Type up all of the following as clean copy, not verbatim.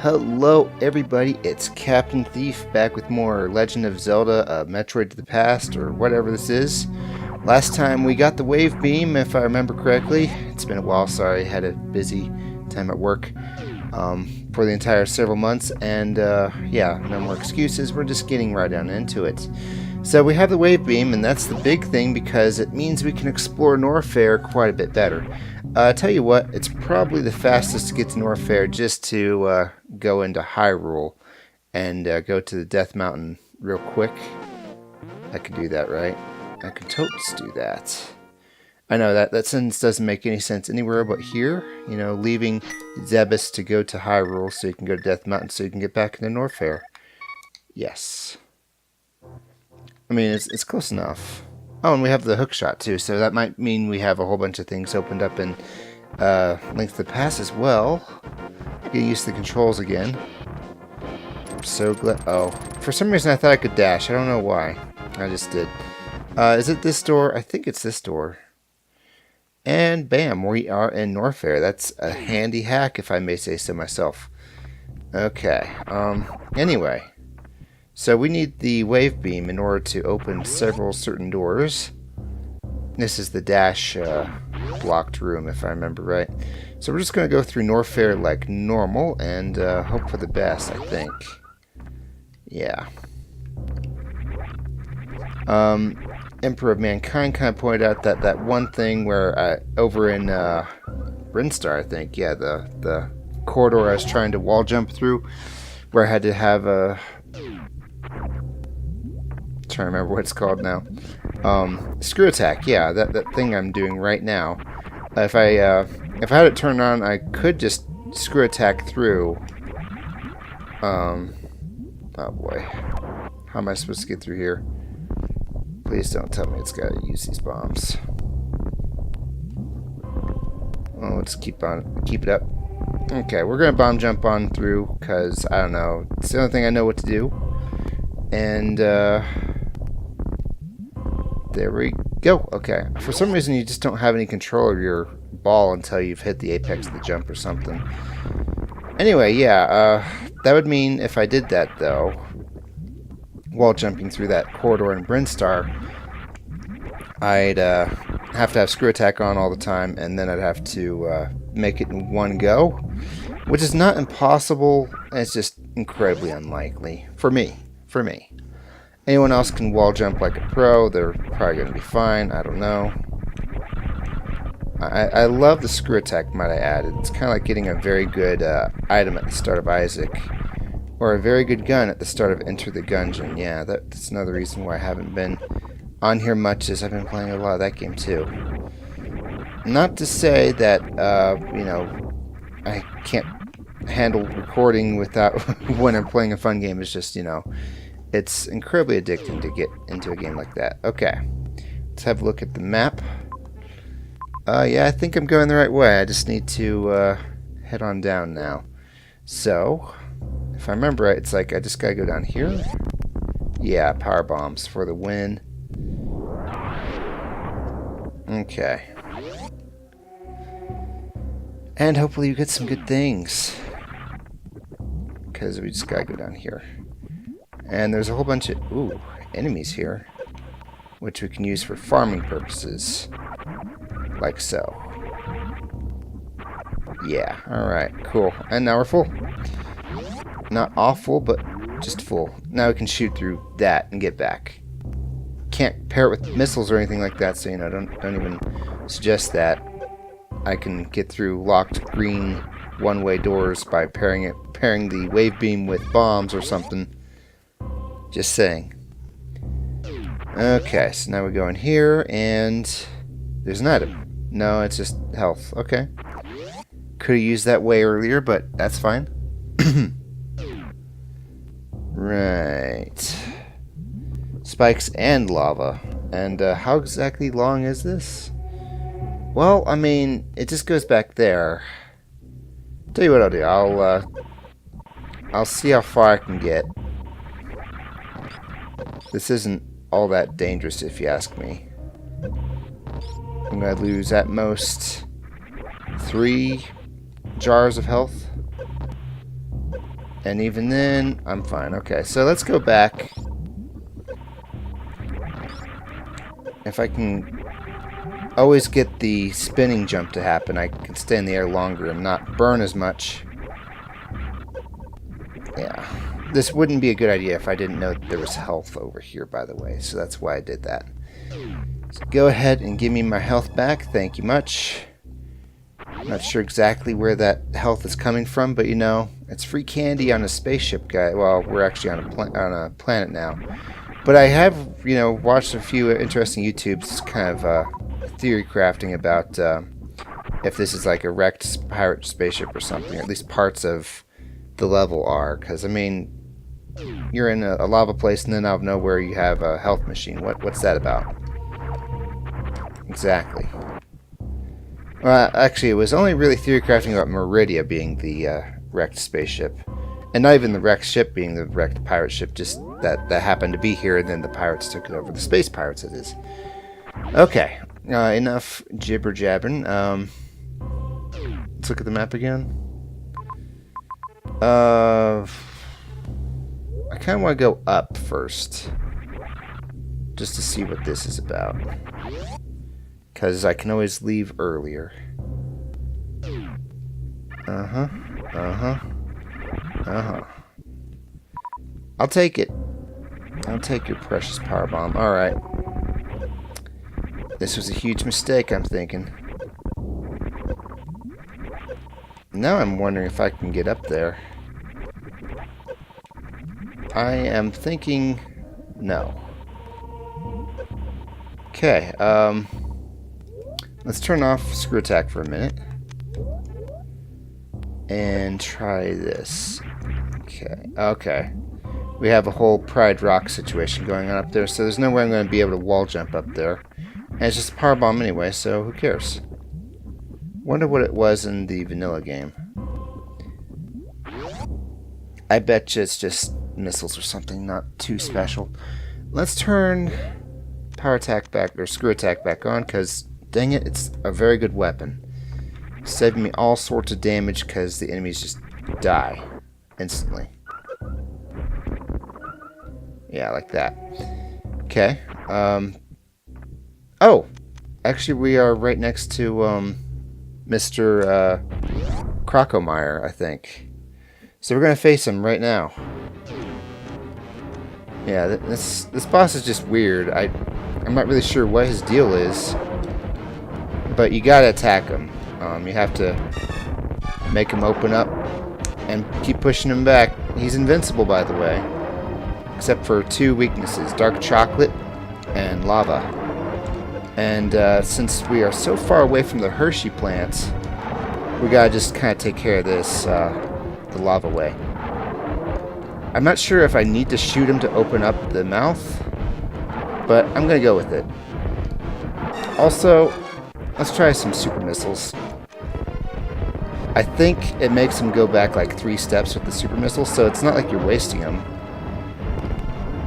Hello everybody, it's Captain Thief back with more Legend of Zelda, Metroid to the Past, or whatever this is. Last time we got the wave beam, if I remember correctly. It's been a while, sorry, had a busy time at work for the entire several months, and yeah, no more excuses, we're just getting right down into it. So we have the wave beam, and that's the big thing because it means we can explore Norfair quite a bit better. Tell you what, it's probably the fastest to get to Norfair just to go into Hyrule and go to the Death Mountain real quick. I can do that, right? I can totes do that. I know that sentence doesn't make any sense anywhere but here. You know, leaving Zebes to go to Hyrule so you can go to Death Mountain so you can get back into Norfair. Yes. I mean, it's close enough. Oh, and we have the hook shot too, so that might mean we have a whole bunch of things opened up in Link to the Past as well. Getting used to the controls again. I'm so glad. Oh, for some reason I thought I could dash. I don't know why. I just did. Is it this door? I think it's this door. And bam, we are in Norfair. That's a handy hack, if I may say so myself. Okay. Anyway. So we need the wave beam in order to open several certain doors. This is the dash blocked room, if I remember right. So we're just going to go through Norfair like normal and hope for the best, I think. Yeah. Emperor of Mankind kind of pointed out that one thing where over in Brinstar, I think, yeah, the corridor I was trying to wall jump through, where I had to have a... trying to remember what it's called now. Screw attack, yeah, that thing I'm doing right now. If I had it turned on, I could just screw attack through. Oh boy, how am I supposed to get through here? Please don't tell me it's got to use these bombs. Oh, let's keep it up. Okay, we're gonna bomb jump on through because I don't know. It's the only thing I know what to do. And there we go. Okay. For some reason, you just don't have any control of your ball until you've hit the apex of the jump or something. Anyway, yeah, that would mean if I did that, though, while jumping through that corridor in Brinstar, I'd have to have screw attack on all the time, and then I'd have to make it in one go, which is not impossible. It's just incredibly unlikely for me. Anyone else can wall jump like a pro. They're probably going to be fine. I don't know. I love the screw attack, might I add. It's kind of like getting a very good item at the start of Isaac. Or a very good gun at the start of Enter the Gungeon. Yeah, that's another reason why I haven't been on here much, as I've been playing a lot of that game too. Not to say that, you know, I can't handle recording without when I'm playing a fun game. It's just, you know, it's incredibly addicting to get into a game like that. Okay, let's have a look at the map. Yeah, I think I'm going the right way. I just need to head on down now. So, if I remember right, it's like I just gotta go down here. Yeah, power bombs for the win. Okay. And hopefully you get some good things. Because we just gotta go down here. And there's a whole bunch of enemies here, which we can use for farming purposes, like so. Yeah, alright, cool. And now we're full. Not awful, but just full. Now we can shoot through that and get back. Can't pair it with missiles or anything like that, so, you know, don't even suggest that. I can get through locked green one-way doors by pairing the wave beam with bombs or something. Just saying. Okay, so now we go in here, and there's an item. No, it's just health. Okay. Could have used that way earlier, but that's fine. Right. Spikes and lava. And how exactly long is this? Well, I mean, it just goes back there. Tell you what I'll do. I'll see how far I can get. This isn't all that dangerous, if you ask me. I'm gonna lose at most 3 jars of health. And even then, I'm fine. Okay, so let's go back. If I can always get the spinning jump to happen, I can stay in the air longer and not burn as much. Yeah. This wouldn't be a good idea if I didn't know that there was health over here, by the way. So that's why I did that. So go ahead and give me my health back. Thank you much. Not sure exactly where that health is coming from, but you know, it's free candy on a spaceship, guy. Well, we're actually on a planet now. But I have, you know, watched a few interesting YouTubes, kind of theory crafting about if this is like a wrecked pirate spaceship or something. Or at least parts of the level are, because I mean, you're in a lava place, and then out of nowhere you have a health machine. What's that about? Exactly. Well, actually, it was only really theory crafting about Meridia being the wrecked spaceship. And not even the wrecked ship being the wrecked pirate ship, just that happened to be here, and then the pirates took it over. The space pirates, it is. Okay, enough jibber-jabbering. Let's look at the map again. I kind of want to go up first, just to see what this is about. Because I can always leave earlier. I'll take it. I'll take your precious power bomb. Alright. This was a huge mistake, I'm thinking. Now I'm wondering if I can get up there. I am thinking no. Okay, let's turn off screw attack for a minute. And try this. Okay. We have a whole Pride Rock situation going on up there, so there's no way I'm going to be able to wall jump up there. And it's just a power bomb anyway, so who cares? Wonder what it was in the vanilla game. I bet you it's just missiles or something, not too special. Let's turn power attack back, or screw attack back on, because dang it, it's a very good weapon. Saving me all sorts of damage because the enemies just die instantly. Yeah, like that. Okay. Oh! Actually, we are right next to Mr. Crocomire, I think. So we're going to face him right now. Yeah, this boss is just weird. I'm not really sure what his deal is. But you gotta attack him. You have to make him open up and keep pushing him back. He's invincible, by the way. Except for two weaknesses, dark chocolate and lava. And since we are so far away from the Hershey plants, we gotta just kind of take care of this the lava way. I'm not sure if I need to shoot him to open up the mouth, but I'm gonna go with it. Also, let's try some super missiles. I think it makes him go back like 3 steps with the super missiles, so it's not like you're wasting them.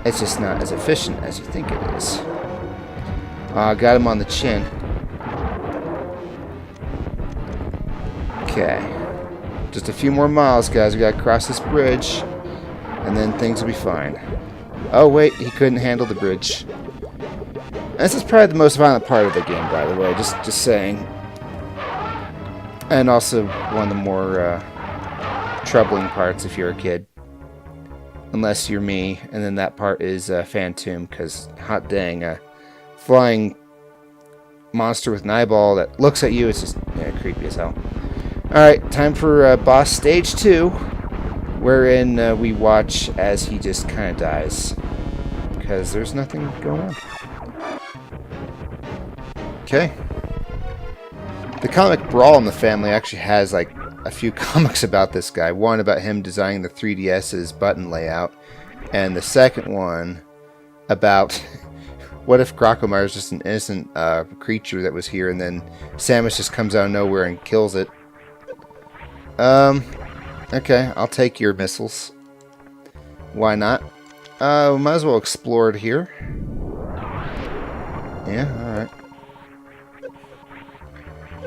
It's just not as efficient as you think it is. Got him on the chin. Okay. Just a few more miles, guys. We gotta cross this bridge, and then things will be fine. Oh, wait, he couldn't handle the bridge. This is probably the most violent part of the game, by the way, just saying. And also one of the more troubling parts if you're a kid. Unless you're me, and then that part is Phantom, because hot dang, a flying monster with an eyeball that looks at you is just creepy as hell. Alright, time for boss stage 2, wherein we watch as he just kind of dies. Because there's nothing going on. Okay. The comic Brawl in the Family actually has like a few comics about this guy. One about him designing the 3DS's button layout, and the second one about what if Crocomire is just an innocent creature that was here, and then Samus just comes out of nowhere and kills it. Okay, I'll take your missiles. Why not? We might as well explore it here. Yeah, alright.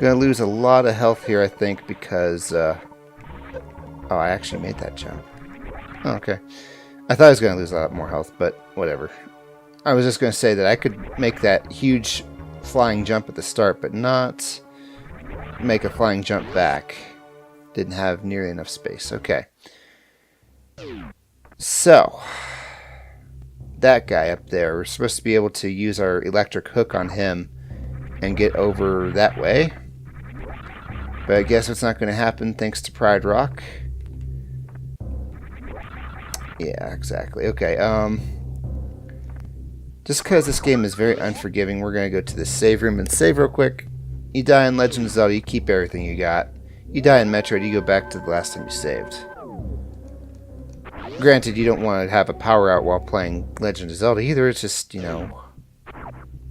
Gonna lose a lot of health here, I think, because, oh, I actually made that jump. Oh, okay. I thought I was going to lose a lot more health, but whatever. I was just going to say that I could make that huge flying jump at the start, but not make a flying jump back. Didn't have nearly enough space. Okay. So, that guy up there, we're supposed to be able to use our electric hook on him and get over that way. But I guess it's not going to happen thanks to Pride Rock. Yeah, exactly. Okay, just because this game is very unforgiving, we're going to go to the save room and save real quick. You die in Legend of Zelda, you keep everything you got. You die in Metroid, you go back to the last time you saved. Granted, you don't want to have a power out while playing Legend of Zelda either, it's just, you know,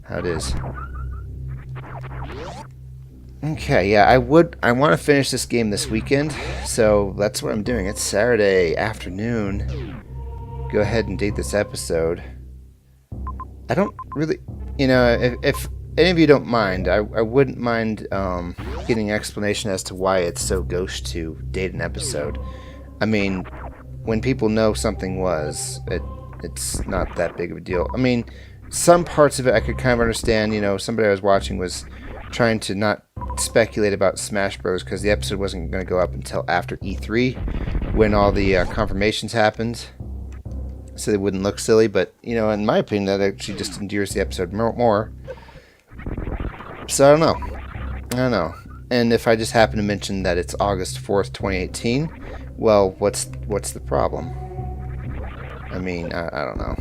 how it is. Okay, yeah, I want to finish this game this weekend, so that's what I'm doing. It's Saturday afternoon. Go ahead and date this episode. I don't really, you know, if any of you don't mind, I wouldn't mind getting an explanation as to why it's so gauche to date an episode. I mean, when people know something was, it's not that big of a deal. I mean, some parts of it I could kind of understand. You know, somebody I was watching was trying to not speculate about Smash Bros. Because the episode wasn't going to go up until after E3, when all the confirmations happened, so they wouldn't look silly. But, you know, in my opinion, that actually just endears the episode more. So I don't know. And if I just happen to mention that it's August 4th, 2018, well, what's the problem? I mean, I don't know.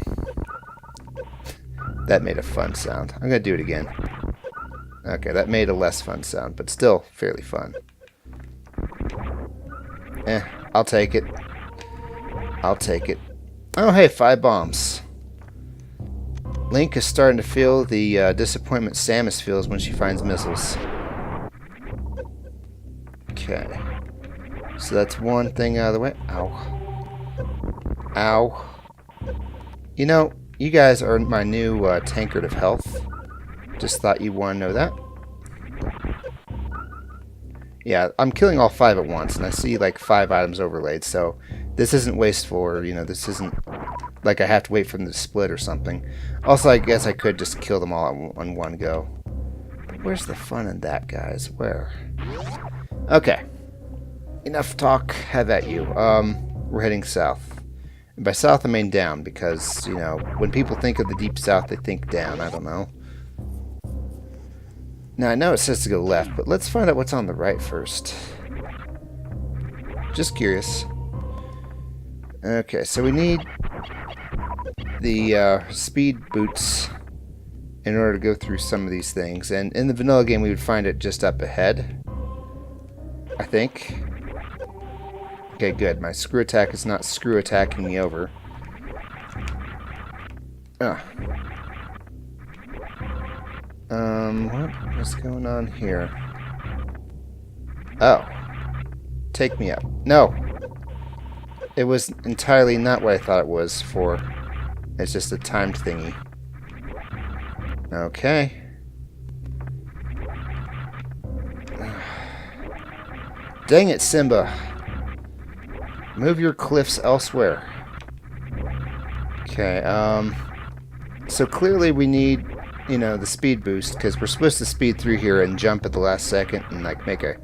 That made a fun sound. I'm going to do it again. Okay, that made a less fun sound, but still fairly fun. I'll take it. I'll take it. Oh, hey, 5 bombs. Link is starting to feel the disappointment Samus feels when she finds missiles. Okay. So that's one thing out of the way. Ow. Ow. You know, you guys are my new tankard of health. Just thought you'd want to know that. Yeah, I'm killing all 5 at once, and I see like 5 items overlaid, so this isn't wasteful, or, you know, this isn't like I have to wait for them to split or something. Also, I guess I could just kill them all on one go. But where's the fun in that, guys? Where? Okay. Enough talk. Have at you. We're heading south. And by south, I mean down, because, you know, when people think of the deep south, they think down. I don't know. Now, I know it says to go left, but let's find out what's on the right first. Just curious. Okay, so we need the speed boots in order to go through some of these things. And in the vanilla game, we would find it just up ahead, I think. Okay, good. My screw attack is not screw attacking me over. What's going on here? Oh. Take me up. No! It was entirely not what I thought it was for. It's just a timed thingy. Okay. Dang it, Simba. Move your cliffs elsewhere. Okay, so clearly we need, you know, the speed boost, because we're supposed to speed through here and jump at the last second and, like, make a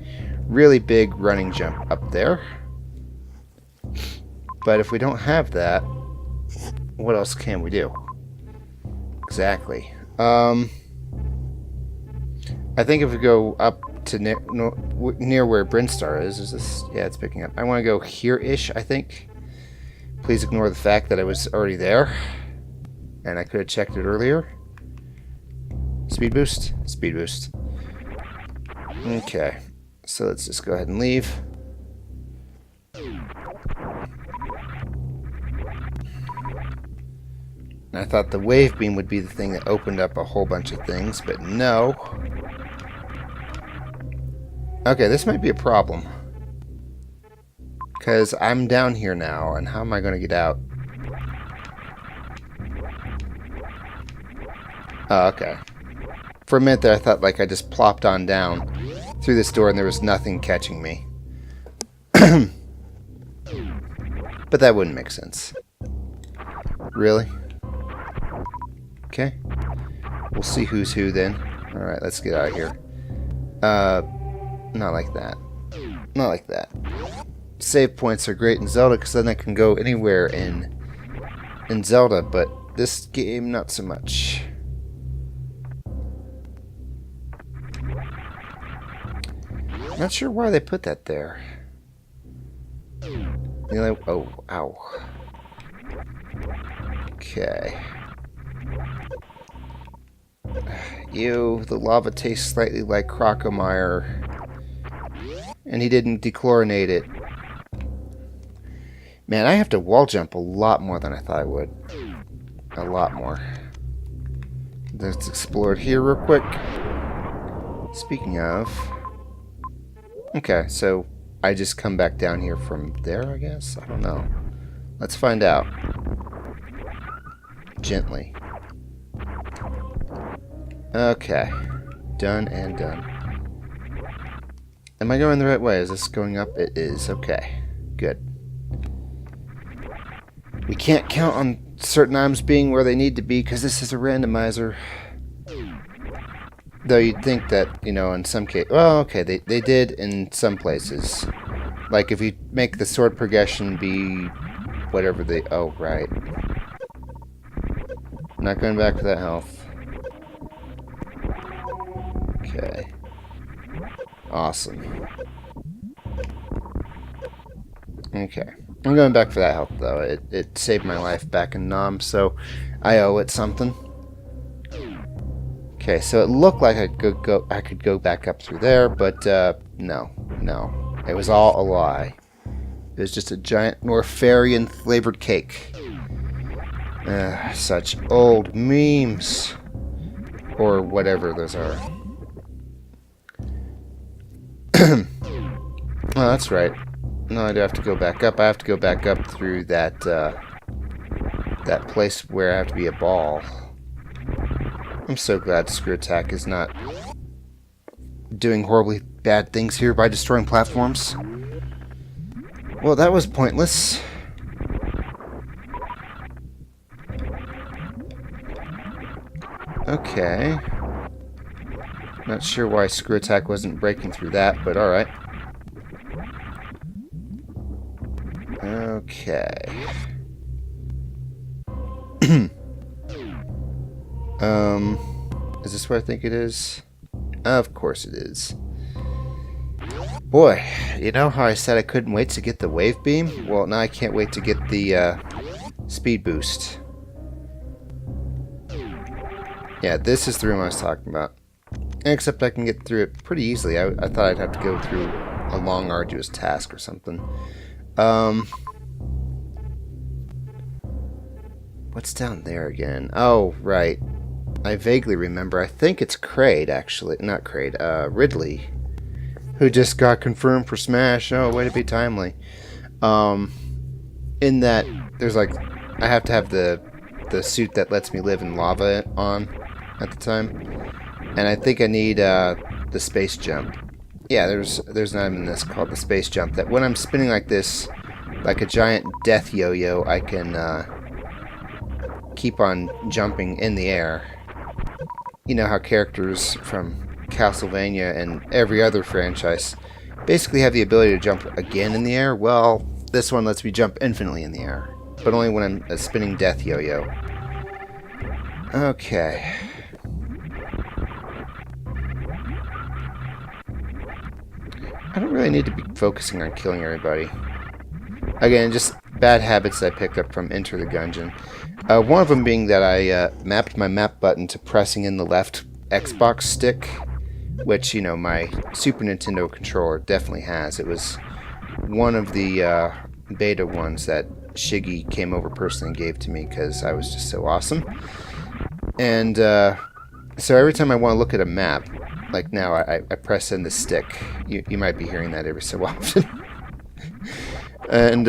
really big running jump up there. But if we don't have that, what else can we do? Exactly. I think if we go up to near where Brinstar is this... Yeah, it's picking up. I want to go here-ish, I think. Please ignore the fact that I was already there. And I could have checked it earlier. Speed boost? Speed boost. Okay. So let's just go ahead and leave. I thought the wave beam would be the thing that opened up a whole bunch of things, but no. Okay, this might be a problem. Because I'm down here now, and how am I going to get out? Oh, okay. For a minute there, I thought like I just plopped on down through this door and there was nothing catching me. But that wouldn't make sense. Really? Okay. We'll see who's who then. Alright, let's get out of here. Not like that. Not like that. Save points are great in Zelda because then I can go anywhere in Zelda, but this game not so much. Not sure why they put that there. Oh, ow. Okay. Ew, the lava tastes slightly like Crocomire. And he didn't dechlorinate it. Man, I have to wall jump a lot more than I thought I would. A lot more. Let's explore it here real quick. Speaking of... Okay, so I just come back down here from there, I guess? I don't know. Let's find out. Gently. Okay. Done and done. Am I going the right way? Is this going up? It is. Okay. Good. We can't count on certain items being where they need to be because this is a randomizer. Though you'd think that, you know, in some cases... Well, okay, they did in some places. Like, if you make the sword progression be whatever they... Oh, right. I'm not going back for that health. Okay. Awesome. Okay. I'm going back for that health, though. It saved my life back in Nom, so I owe it something. Okay, so it looked like I could go back up through there, but no. It was all a lie. It was just a giant Norfarian flavored cake. Such old memes. Or whatever those are. Oh, that's right. No, I do have to go back up. I have to go back up through that that place where I have to be a ball. I'm so glad Screw Attack is not doing horribly bad things here by destroying platforms. Well, that was pointless. Okay. Not sure why Screw Attack wasn't breaking through that, but alright. Okay. Is this where I think it is? Of course it is. Boy, you know how I said I couldn't wait to get the wave beam? Well, now I can't wait to get the speed boost. Yeah, this is the room I was talking about. Except I can get through it pretty easily. I thought I'd have to go through a long, arduous task or something. What's down there again? Oh, right. I vaguely remember. I think it's Kraid, actually. Not Kraid. Ridley. Who just got confirmed for Smash. Oh, way to be timely. In that, there's like... I have to have the suit that lets me live in lava on at the time. And I think I need the space jump. Yeah, there's an item in this called the space jump that when I'm spinning like this, like a giant death yo-yo, I can keep on jumping in the air. You know how characters from Castlevania and every other franchise basically have the ability to jump again in the air? Well, this one lets me jump infinitely in the air, but only when I'm a spinning death yo-yo. Okay. I don't really need to be focusing on killing everybody. Again, just bad habits that I picked up from Enter the Gungeon. One of them being that I mapped my map button to pressing in the left Xbox stick, which, you know, my Super Nintendo controller definitely has. It was one of the beta ones that Shiggy came over personally and gave to me because I was just so awesome. And so every time I want to look at a map, like now, I press in the stick. You might be hearing that every so often. And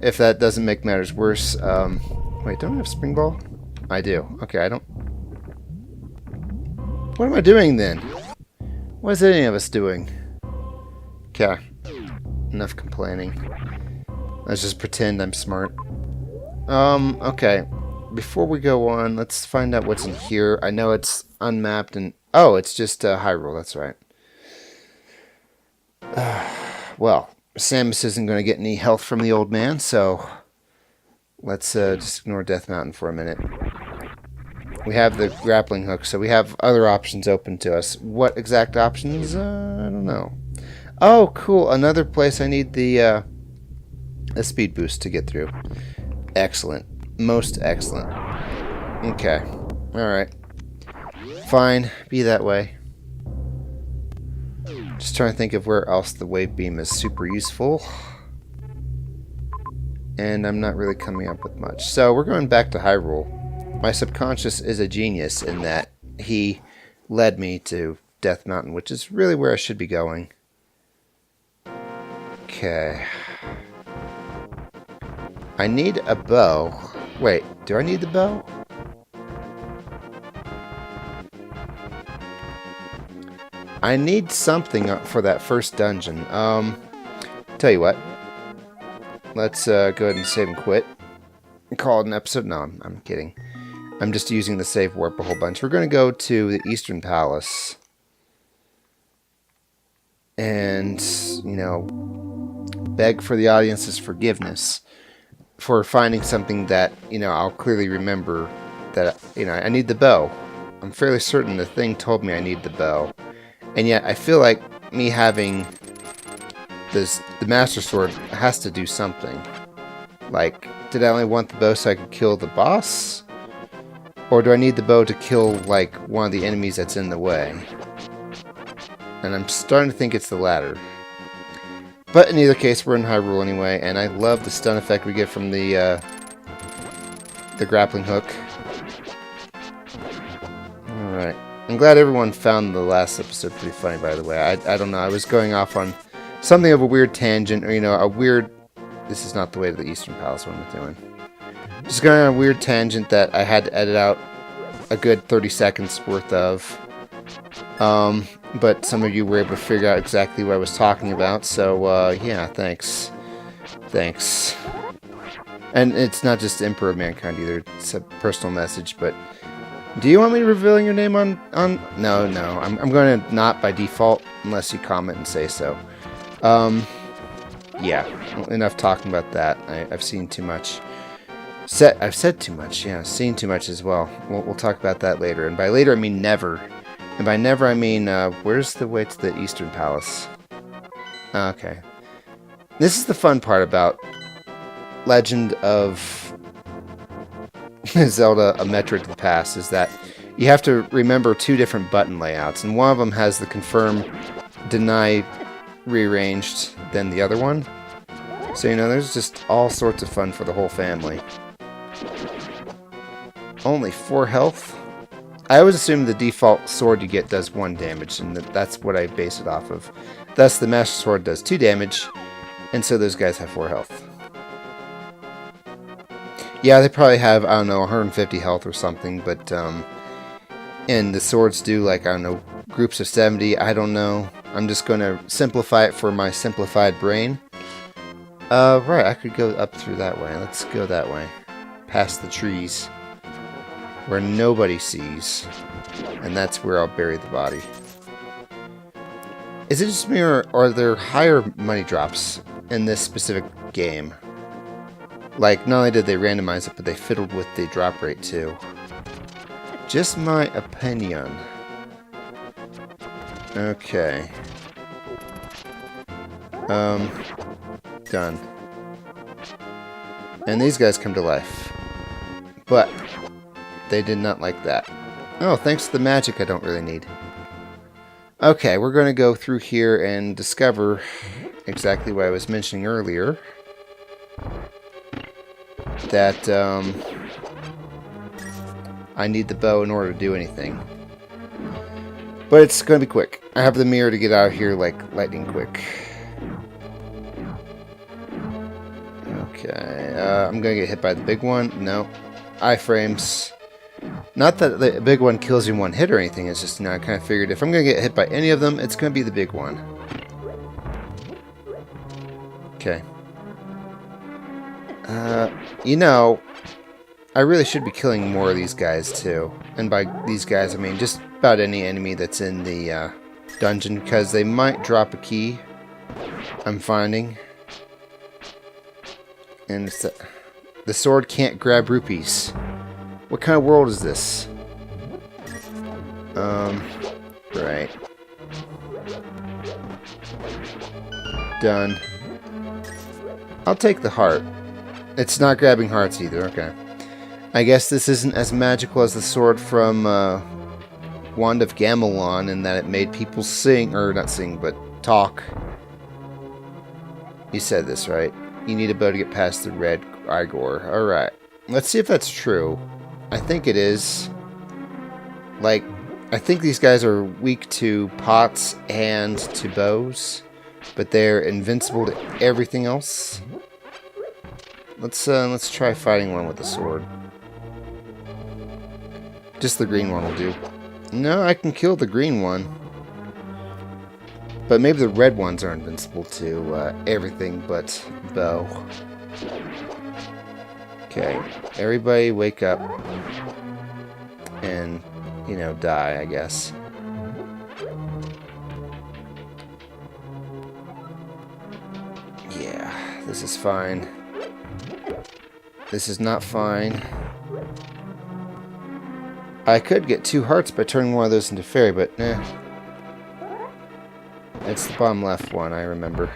if that doesn't make matters worse... wait, don't I have Spring Ball? I do. Okay, I don't... What am I doing then? What is any of us doing? Okay. Enough complaining. Let's just pretend I'm smart. Okay. Before we go on, let's find out what's in here. I know it's unmapped and... Oh, it's just Hyrule, that's right. Well, Samus isn't going to get any health from the old man, so... Let's just ignore Death Mountain for a minute. We have the grappling hook, so we have other options open to us. What exact options? I don't know. Oh, cool. Another place I need the a speed boost to get through. Excellent. Most excellent. Okay. Alright. Fine. Be that way. Just trying to think of where else the wave beam is super useful. And I'm not really coming up with much. So we're going back to Hyrule. My subconscious is a genius in that he led me to Death Mountain, which is really where I should be going. Okay. I need a bow. Wait, do I need the bow? I need something for that first dungeon. Tell you what. Let's go ahead and save and quit. And call it an episode. No, I'm kidding. I'm just using the save warp a whole bunch. We're going to go to the Eastern Palace. And, you know, beg for the audience's forgiveness for finding something that, you know, I'll clearly remember that, you know, I need the bow. I'm fairly certain the thing told me I need the bow. And yet I feel like me having the Master Sword has to do something. Like, did I only want the bow so I could kill the boss? Or do I need the bow to kill, like, one of the enemies that's in the way? And I'm starting to think it's the latter. But in either case, we're in Hyrule anyway, and I love the stun effect we get from the grappling hook. Alright. I'm glad everyone found the last episode pretty funny, by the way. I don't know, I was going off on something of a weird tangent, or, you know, a weird... This is not the way to the Eastern Palace, what I'm doing. Just going on a weird tangent that I had to edit out a good 30 seconds worth of. But some of you were able to figure out exactly what I was talking about, so, yeah, thanks. Thanks. And it's not just Emperor of Mankind either, it's a personal message, but... Do you want me revealing your name on... No, I'm going to not by default, unless you comment and say so. Yeah, enough talking about that. I've seen too much. I've said too much, yeah, seen too much as well. We'll talk about that later, and by later I mean never. And by never I mean, where's the way to the Eastern Palace? Okay. This is the fun part about Legend of Zelda: A Metroid to the Past, is that you have to remember two different button layouts, and one of them has the confirm, deny, rearranged than the other one. So, you know, there's just all sorts of fun for the whole family. Only 4 health? I always assume the default sword you get does 1 damage, and that's what I base it off of. Thus, the Master Sword does 2 damage, and so those guys have 4 health. Yeah, they probably have, I don't know, 150 health or something, but, and the swords do, like, I don't know, groups of 70, I don't know. I'm just going to simplify it for my simplified brain. Right, I could go up through that way. Let's go that way. Past the trees. Where nobody sees. And that's where I'll bury the body. Is it just me, or are there higher money drops in this specific game? Like, not only did they randomize it, but they fiddled with the drop rate too. Just my opinion. Okay. Done. And these guys come to life. But they did not like that. Oh, thanks to the magic I don't really need. Okay, we're going to go through here and discover exactly what I was mentioning earlier. That, I need the bow in order to do anything. But it's going to be quick. I have the mirror to get out of here like lightning quick. Okay, I'm going to get hit by the big one. No. Iframes. Not that the big one kills you in one hit or anything, it's just, you know, I kind of figured if I'm going to get hit by any of them, it's going to be the big one. Okay. You know, I really should be killing more of these guys too. And by these guys, I mean just about any enemy that's in the dungeon, because they might drop a key, I'm finding. And it's the sword can't grab rupees. What kind of world is this? Right. Done. I'll take the heart. It's not grabbing hearts either, okay. I guess this isn't as magical as the sword from Wand of Gamelon in that it made people sing, or not sing, but talk. You said this, right? You need a bow to get past the red Igor. Alright. Let's see if that's true. I think it is. Like, I think these guys are weak to pots and to bows, but they're invincible to everything else. Let's try fighting one with a sword. Just the green one will do. No, I can kill the green one. But maybe the red ones are invincible to everything but bow. Okay, everybody wake up and, you know, die, I guess. Yeah, this is fine. This is not fine. I could get 2 hearts by turning one of those into fairy, but eh. It's the bottom left one, I remember.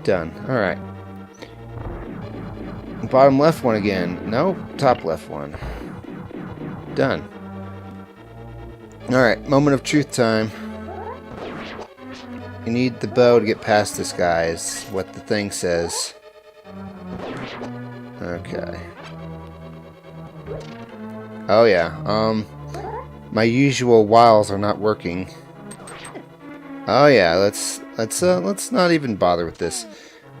Done. Alright. Bottom left one again. No, top left one. Done. Alright, moment of truth time. You need the bow to get past this guy, is what the thing says. Okay. Oh yeah, my usual wiles are not working. Oh yeah, let's not even bother with this.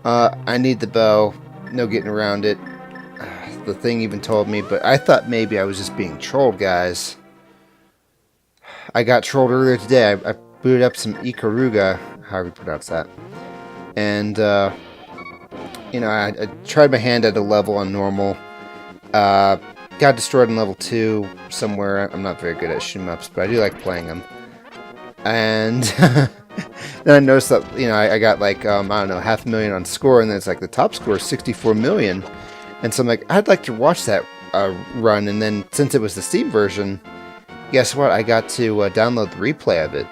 I need the bow. No getting around it. The thing even told me, but I thought maybe I was just being trolled, guys. I got trolled earlier today. I booted up some Ikaruga, however you pronounce that. And, you know, I tried my hand at a level on normal. Got destroyed in level 2 somewhere. I'm not very good at shoot-em-ups, but I do like playing them. And then I noticed that, you know, I got like, I don't know, 500,000 on score, and then it's like the top score is 64 million. And so I'm like, I'd like to watch that run. And then since it was the Steam version, guess what? I got to download the replay of it.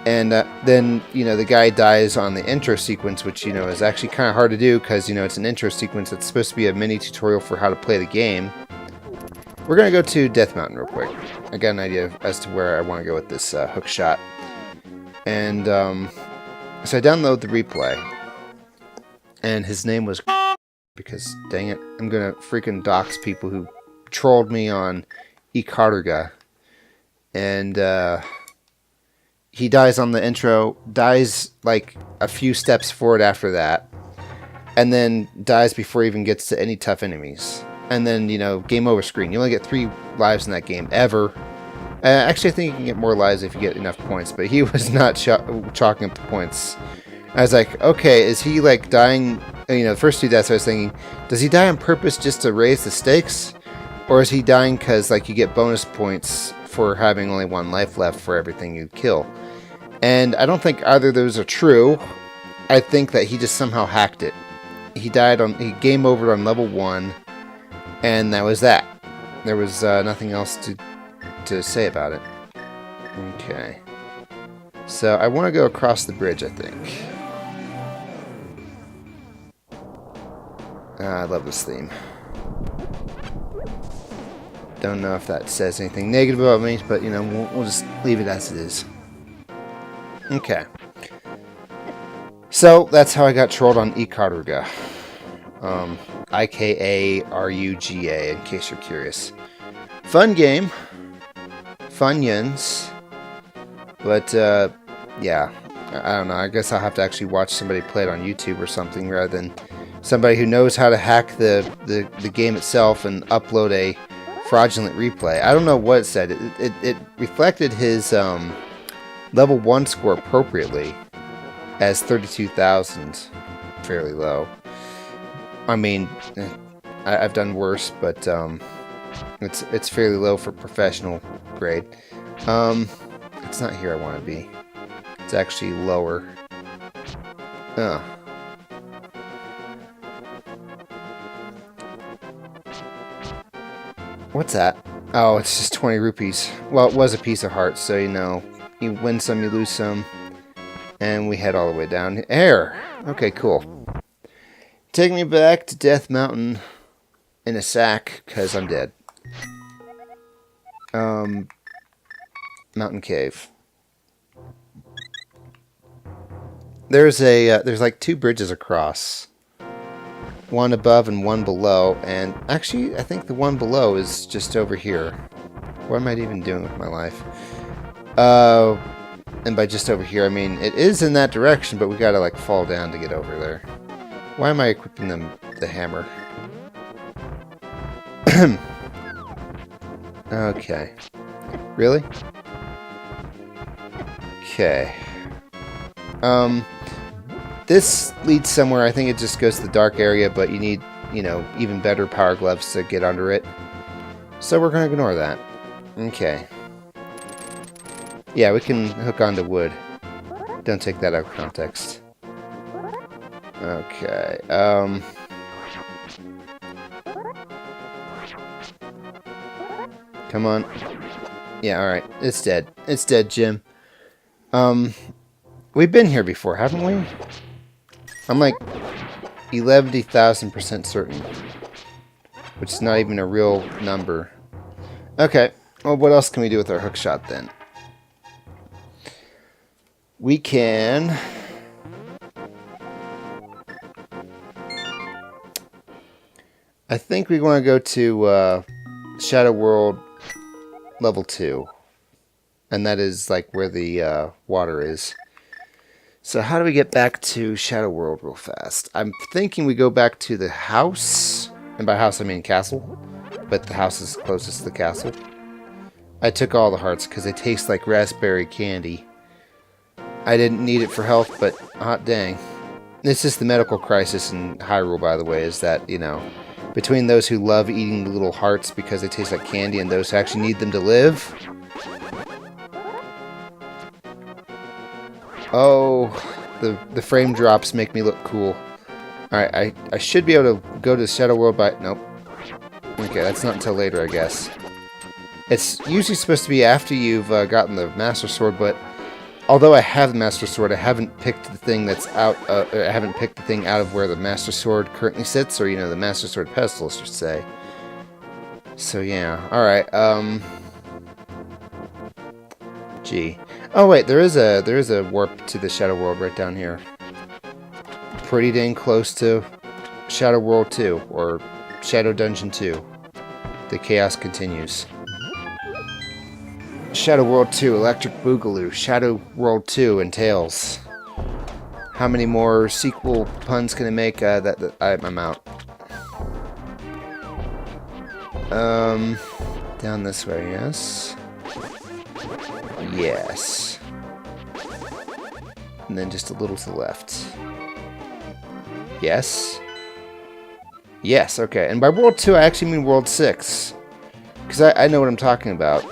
And then, you know, the guy dies on the intro sequence, which, you know, is actually kind of hard to do because, you know, it's an intro sequence that's supposed to be a mini tutorial for how to play the game. We're going to go to Death Mountain real quick. I got an idea as to where I want to go with this hook shot. And so I download the replay. And his name was... because, dang it, I'm going to freaking dox people who trolled me on Ikaruga. And he dies on the intro, dies like a few steps forward after that, and then dies before he even gets to any tough enemies. And then, you know, game over screen. You only get 3 lives in that game, ever. Actually, I think you can get more lives if you get enough points, but he was not chalking up the points. I was like, okay, is he, like, dying... You know, the first 2 deaths I was thinking, does he die on purpose just to raise the stakes? Or is he dying because, like, you get bonus points for having only 1 life left for everything you kill? And I don't think either of those are true. I think that he just somehow hacked it. He game overed on level 1, and that was that. There was nothing else to say about it. Okay. So I want to go across the bridge, I think. I love this theme. Don't know if that says anything negative about me, but, you know, we'll just leave it as it is. Okay. So, that's how I got trolled on Ikaruga. Ikaruga, in case you're curious. Fun game. Funyuns. But, yeah. I don't know. I guess I'll have to actually watch somebody play it on YouTube or something rather than somebody who knows how to hack the game itself and upload a fraudulent replay. I don't know what it said. It reflected his level 1 score appropriately. as 32,000. Fairly low. I mean, I've done worse, but it's fairly low for professional grade. It's not here I want to be. It's actually lower. Oh. What's that? Oh, it's just 20 rupees. Well, it was a piece of heart, so you know, you win some, you lose some. And we head all the way down here. Okay, cool. Take me back to Death Mountain in a sack, because I'm dead. Mountain Cave. There's like 2 bridges across. One above and one below, and actually, I think the one below is just over here. What am I even doing with my life? And by just over here, I mean, it is in that direction, but we gotta, like, fall down to get over there. Why am I equipping the hammer? Okay. Really? Okay. This leads somewhere. I think it just goes to the dark area, but you need, you know, even better power gloves to get under it. So we're going to ignore that. Okay. Yeah, we can hook onto wood. Don't take that out of context. Okay. Come on. Yeah, alright. It's dead. It's dead, Jim. We've been here before, haven't we? I'm like 11,000% certain. Which is not even a real number. Okay. Well, what else can we do with our hook shot then? We can... I think we want to go to Shadow World level 2. And that is like where the water is. So how do we get back to Shadow World real fast? I'm thinking we go back to the house. And by house I mean castle. But the house is closest to the castle. I took all the hearts because they taste like raspberry candy. I didn't need it for health, but hot dang. This is the medical crisis in Hyrule, by the way, is that, you know, between those who love eating the little hearts because they taste like candy and those who actually need them to live. Oh, the frame drops make me look cool. Alright, I should be able to go to Shadow World by... Nope. Okay, that's not until later, I guess. It's usually supposed to be after you've gotten the Master Sword, but... Although I have the Master Sword, I haven't picked the thing that's out... I haven't picked the thing out of where the Master Sword currently sits, or, you know, the Master Sword pedestal, I should say. So, yeah. Alright, Gee. Oh wait, there is a warp to the Shadow World right down here. Pretty dang close to Shadow World 2, or Shadow Dungeon 2. The chaos continues. Shadow World 2, Electric Boogaloo, Shadow World 2, and Tails. How many more sequel puns can I make? I'm out. Down this way, yes. Yes. And then just a little to the left. Yes. Yes, okay. And by World 2, I actually mean World 6. Because I know what I'm talking about.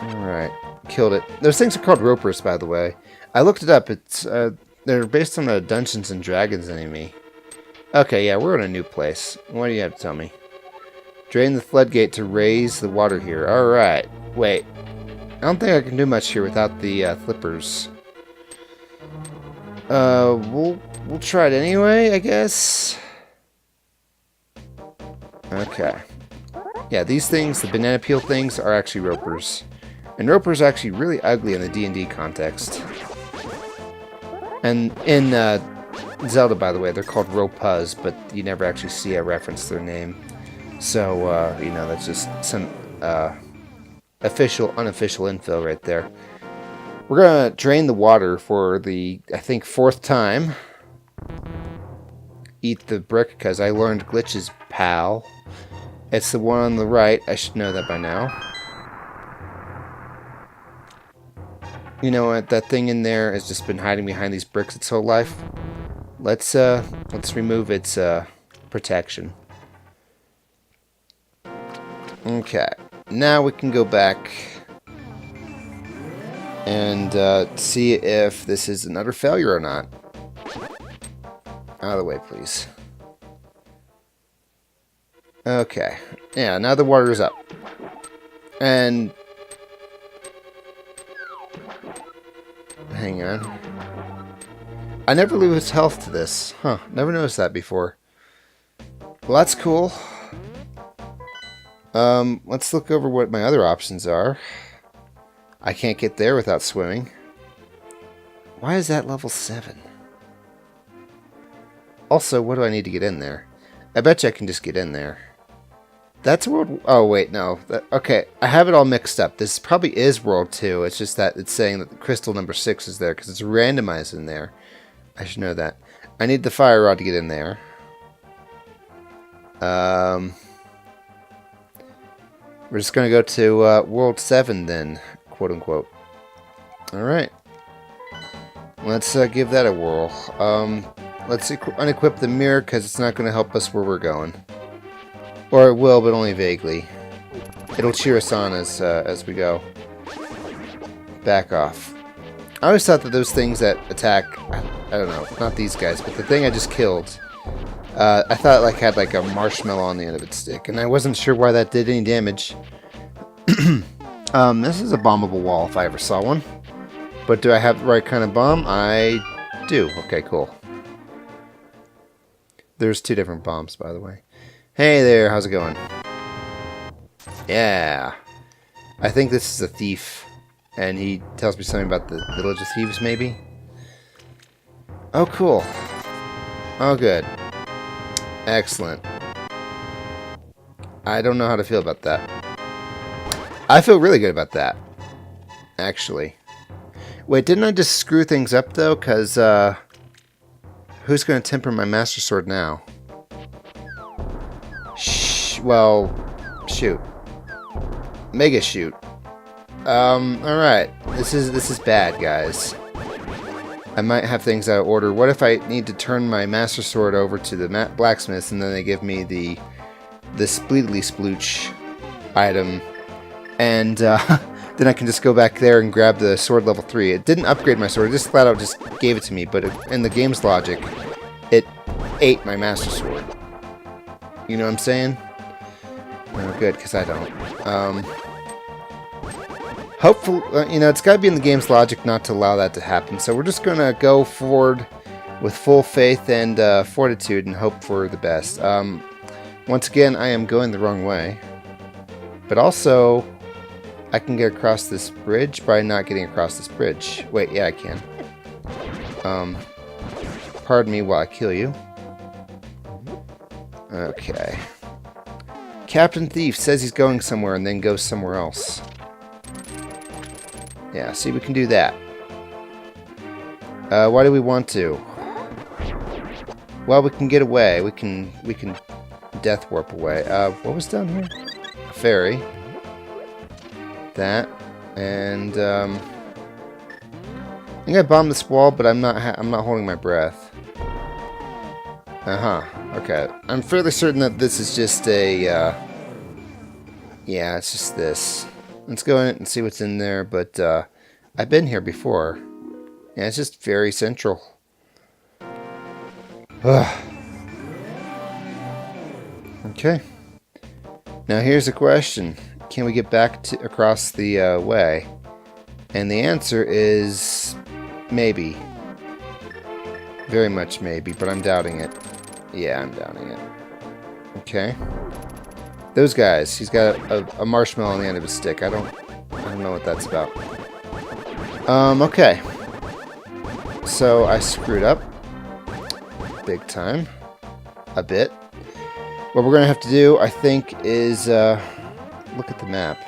Alright. Killed it. Those things are called ropers, by the way. I looked it up. It's they're based on a Dungeons and Dragons enemy. Okay, yeah, we're in a new place. What do you have to tell me? Drain the floodgate to raise the water here. Alright. Wait. I don't think I can do much here without the flippers. We'll try it anyway, I guess. Okay. Yeah, these things, the banana peel things, are actually ropers. And ropers are actually really ugly in the D&D context. And in Zelda, by the way, they're called ropuz, but you never actually see a reference to their name. So, you know, that's just some unofficial info right there. We're gonna drain the water for the, I think, 4th time. Eat the brick, because I learned glitches, pal. It's the one on the right. I should know that by now. You know what? That thing in there has just been hiding behind these bricks its whole life. Let's remove its protection. Okay. Now we can go back and see if this is another failure or not. Out of the way, please. Okay. Yeah, now the water's up. And... hang on. I never lose health to this. Huh. Never noticed that before. Well, that's cool. Let's look over what my other options are. I can't get there without swimming. Why is that level 7? Also, what do I need to get in there? I bet you I can just get in there. That's World... oh, wait, no. Okay, I have it all mixed up. This probably is World 2. It's just that it's saying that the crystal number 6 is there because it's randomized in there. I should know that. I need the fire rod to get in there. We're just going to go to World 7 then, quote-unquote. Alright. Let's give that a whirl. Let's unequip the mirror because it's not going to help us where we're going. Or it will, but only vaguely. It'll cheer us on as we go. Back off. I always thought that those things that attack... I don't know, not these guys, but the thing I just killed... I thought it had like a marshmallow on the end of its stick, and I wasn't sure why that did any damage. This is a bombable wall if I ever saw one. But do I have the right kind of bomb? I do. Okay, cool. There's 2 different bombs, by the way. Hey there, how's it going? Yeah. I think this is a thief. And he tells me something about the village of thieves, maybe? Oh, cool. Oh, good. Excellent. I don't know how to feel about that. I feel really good about that. Actually. Wait, didn't I just screw things up, though? Because, who's going to temper my Master Sword now? Well, shoot. Mega shoot. Alright. This is bad, guys. I might have things out of order. What if I need to turn my Master Sword over to the blacksmith and then they give me the Spleedly Splooch item and then I can just go back there and grab the sword level 3. It didn't upgrade my sword, it just flat out just gave it to me, but in the game's logic, it ate my Master Sword. You know what I'm saying? Oh, good, because I don't. Hopefully, you know, it's got to be in the game's logic not to allow that to happen, so we're just going to go forward with full faith and fortitude and hope for the best. Once again, I am going the wrong way, but also, I can get across this bridge by not getting across this bridge. Wait, yeah, I can. Pardon me while I kill you. Okay. Captain Thief says he's going somewhere and then goes somewhere else. Yeah, see, we can do that. Why do we want to? Well, we can get away. We can death warp away. What was down here? A ferry. That. And, I think I bombed this wall, but I'm not holding my breath. Okay. I'm fairly certain that this is just a, yeah, it's just this. Let's go in and see what's in there, but, I've been here before. Yeah, it's just very central. Ugh. Okay. Now here's the question. Can we get back across the, way? And the answer is... maybe. Very much maybe, but I'm doubting it. Yeah, I'm doubting it. Okay. Those guys. He's got a marshmallow on the end of his stick. I don't know what that's about. Okay. So I screwed up. Big time. A bit. What we're going to have to do, I think, is look at the map.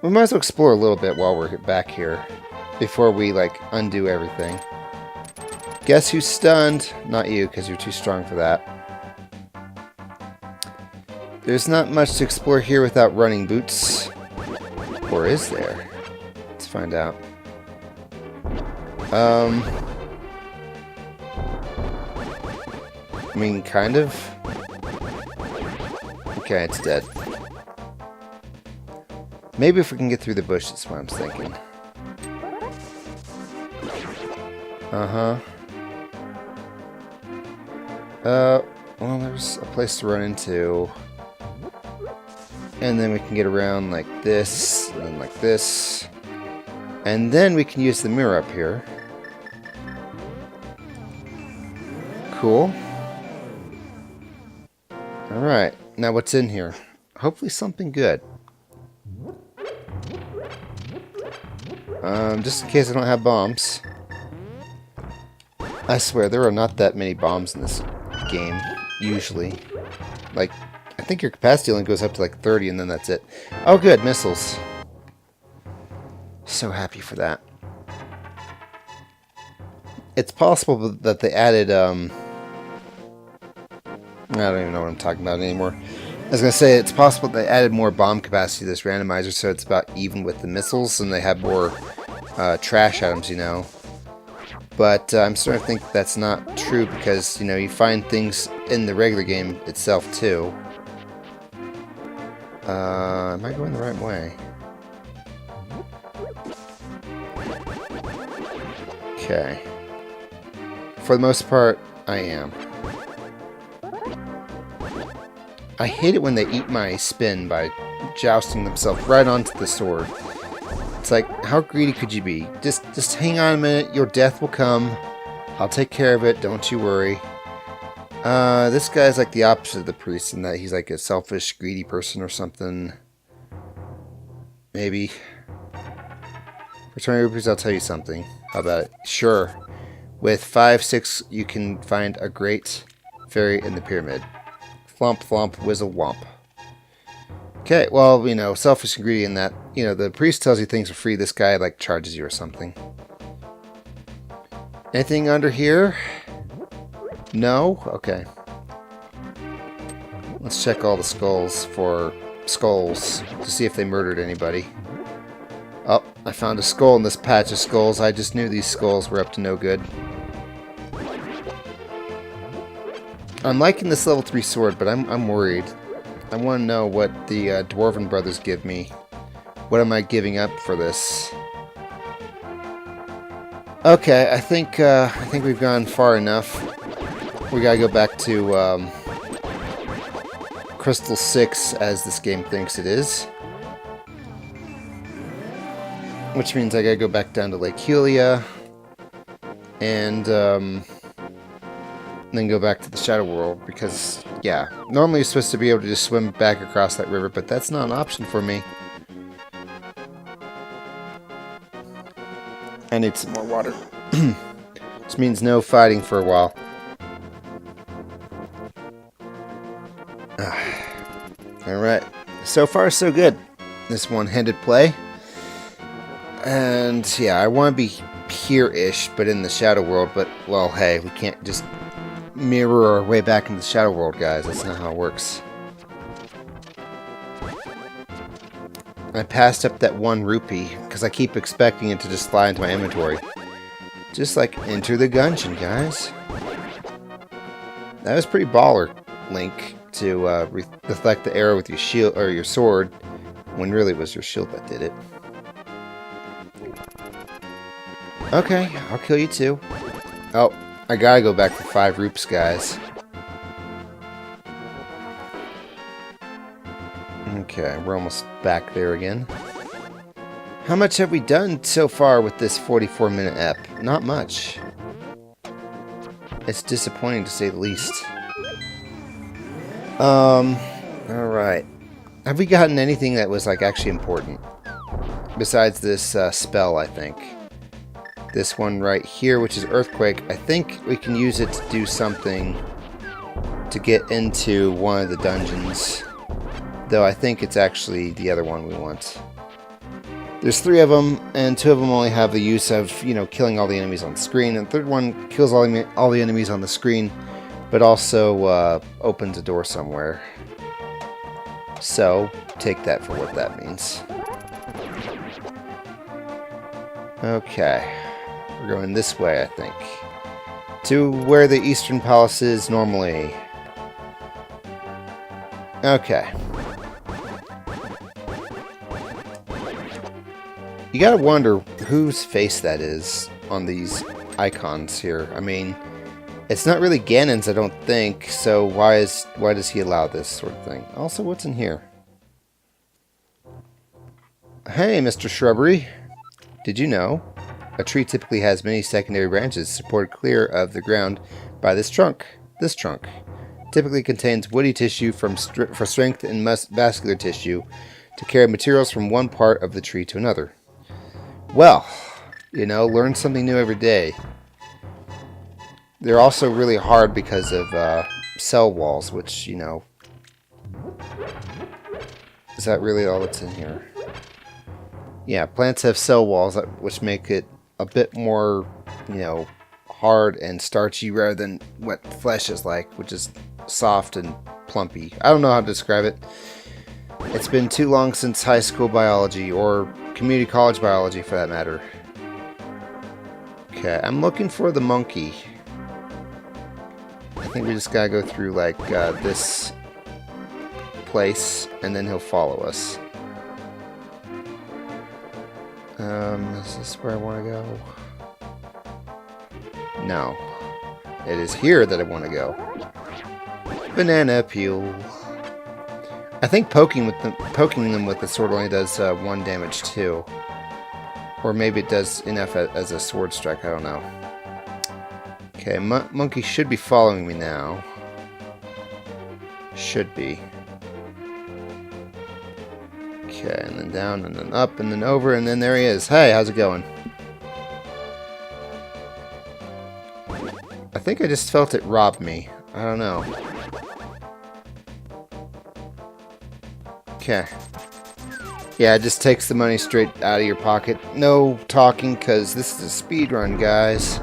We might as well explore a little bit while we're back here. Before we, like, undo everything. Guess who's stunned? Not you, because you're too strong for that. There's not much to explore here without running boots. Or is there? It's find out. I mean, kind of. Okay, it's dead. Maybe if we can get through the bush, that's what I'm thinking. Uh-huh. Well, there's a place to run into. And then we can get around like this, and then like this. And then we can use the mirror up here. Cool. Alright, now what's in here? Hopefully something good. Just in case I don't have bombs. I swear, there are not that many bombs in this game, usually. Like, I think your capacity only goes up to like 30 and then that's it. Oh good, missiles. So happy for that. It's possible that they added, I don't even know what I'm talking about anymore. I was going to say, it's possible they added more bomb capacity to this randomizer, so it's about even with the missiles, and they have more trash items, you know. But I'm starting to think that's not true, because, you know, you find things in the regular game itself, too. Am I going the right way? Okay. For the most part, I am. I hate it when they eat my spin by jousting themselves right onto the sword. It's like, how greedy could you be? Just hang on a minute, your death will come. I'll take care of it, don't you worry. This guy's like the opposite of the priest in that he's like a selfish, greedy person or something. Maybe. For 20 rupees, I'll tell you something. How about it? Sure. With 5, 6, you can find a great fairy in the pyramid. Flomp, flomp, whizzle, womp. Okay, well, you know, selfish and greedy in that, you know, the priest tells you things are free, this guy, like, charges you or something. Anything under here? No? Okay. Let's check all the skulls for skulls to see if they murdered anybody. Oh, I found a skull in this patch of skulls. I just knew these skulls were up to no good. I'm liking this level 3 sword, but I'm worried. I want to know what the Dwarven brothers give me. What am I giving up for this? Okay, I think we've gone far enough. We gotta go back to Crystal 6, as this game thinks it is. Which means I gotta go back down to Lake Helia. And then go back to the Shadow World, because, yeah, normally you're supposed to be able to just swim back across that river, but that's not an option for me. I need some more water. This means no fighting for a while. Alright, so far so good. This one-handed play. And, yeah, I want to be here-ish, but in the Shadow World, but, well, hey, we can't just mirror our way back into the Shadow World, guys. That's not how it works. I passed up that 1 rupee because I keep expecting it to just fly into my inventory. Just like Enter the Gungeon, guys. That was pretty baller, Link, to reflect the arrow with your shield or your sword, when really it was your shield that did it. Okay, I'll kill you too. Oh, I gotta go back for 5 rupes, guys. Okay, we're almost back there again. How much have we done so far with this 44-minute ep? Not much. It's disappointing to say the least. Alright. Have we gotten anything that was, like, actually important? Besides this spell, I think. This one right here, which is Earthquake. I think we can use it to do something to get into one of the dungeons. Though I think it's actually the other one we want. There's 3 of them, and 2 of them only have the use of, you know, killing all the enemies on the screen. And the 3rd one kills all the enemies on the screen, but also opens a door somewhere. So, take that for what that means. Okay. We're going this way, I think. To where the Eastern Palace is normally. Okay. You gotta wonder whose face that is on these icons here. I mean, it's not really Ganon's, I don't think, so why does he allow this sort of thing? Also, what's in here? Hey, Mr. Shrubbery. Did you know? A tree typically has many secondary branches supported clear of the ground by this trunk. This trunk typically contains woody tissue for strength and vascular tissue to carry materials from one part of the tree to another. Well, you know, learn something new every day. They're also really hard because of cell walls, which, you know... Is that really all that's in here? Yeah, plants have cell walls, which make it a bit more, you know, hard and starchy rather than what flesh is like, which is soft and plumpy. I don't know how to describe it. It's been too long since high school biology, or community college biology for that matter. Okay, I'm looking for the monkey. I think we just gotta go through, like, this place, and then he'll follow us. Is this where I want to go? No. It is here that I want to go. Banana peel. I think poking them with the sword only does 1 damage too. Or maybe it does enough as a sword strike, I don't know. Okay, monkey should be following me now. Should be. Okay, and then down, and then up, and then over, and then there he is. Hey, how's it going? I think I just felt it rob me. I don't know. Okay. Yeah, it just takes the money straight out of your pocket. No talking, because this is a speed run, guys.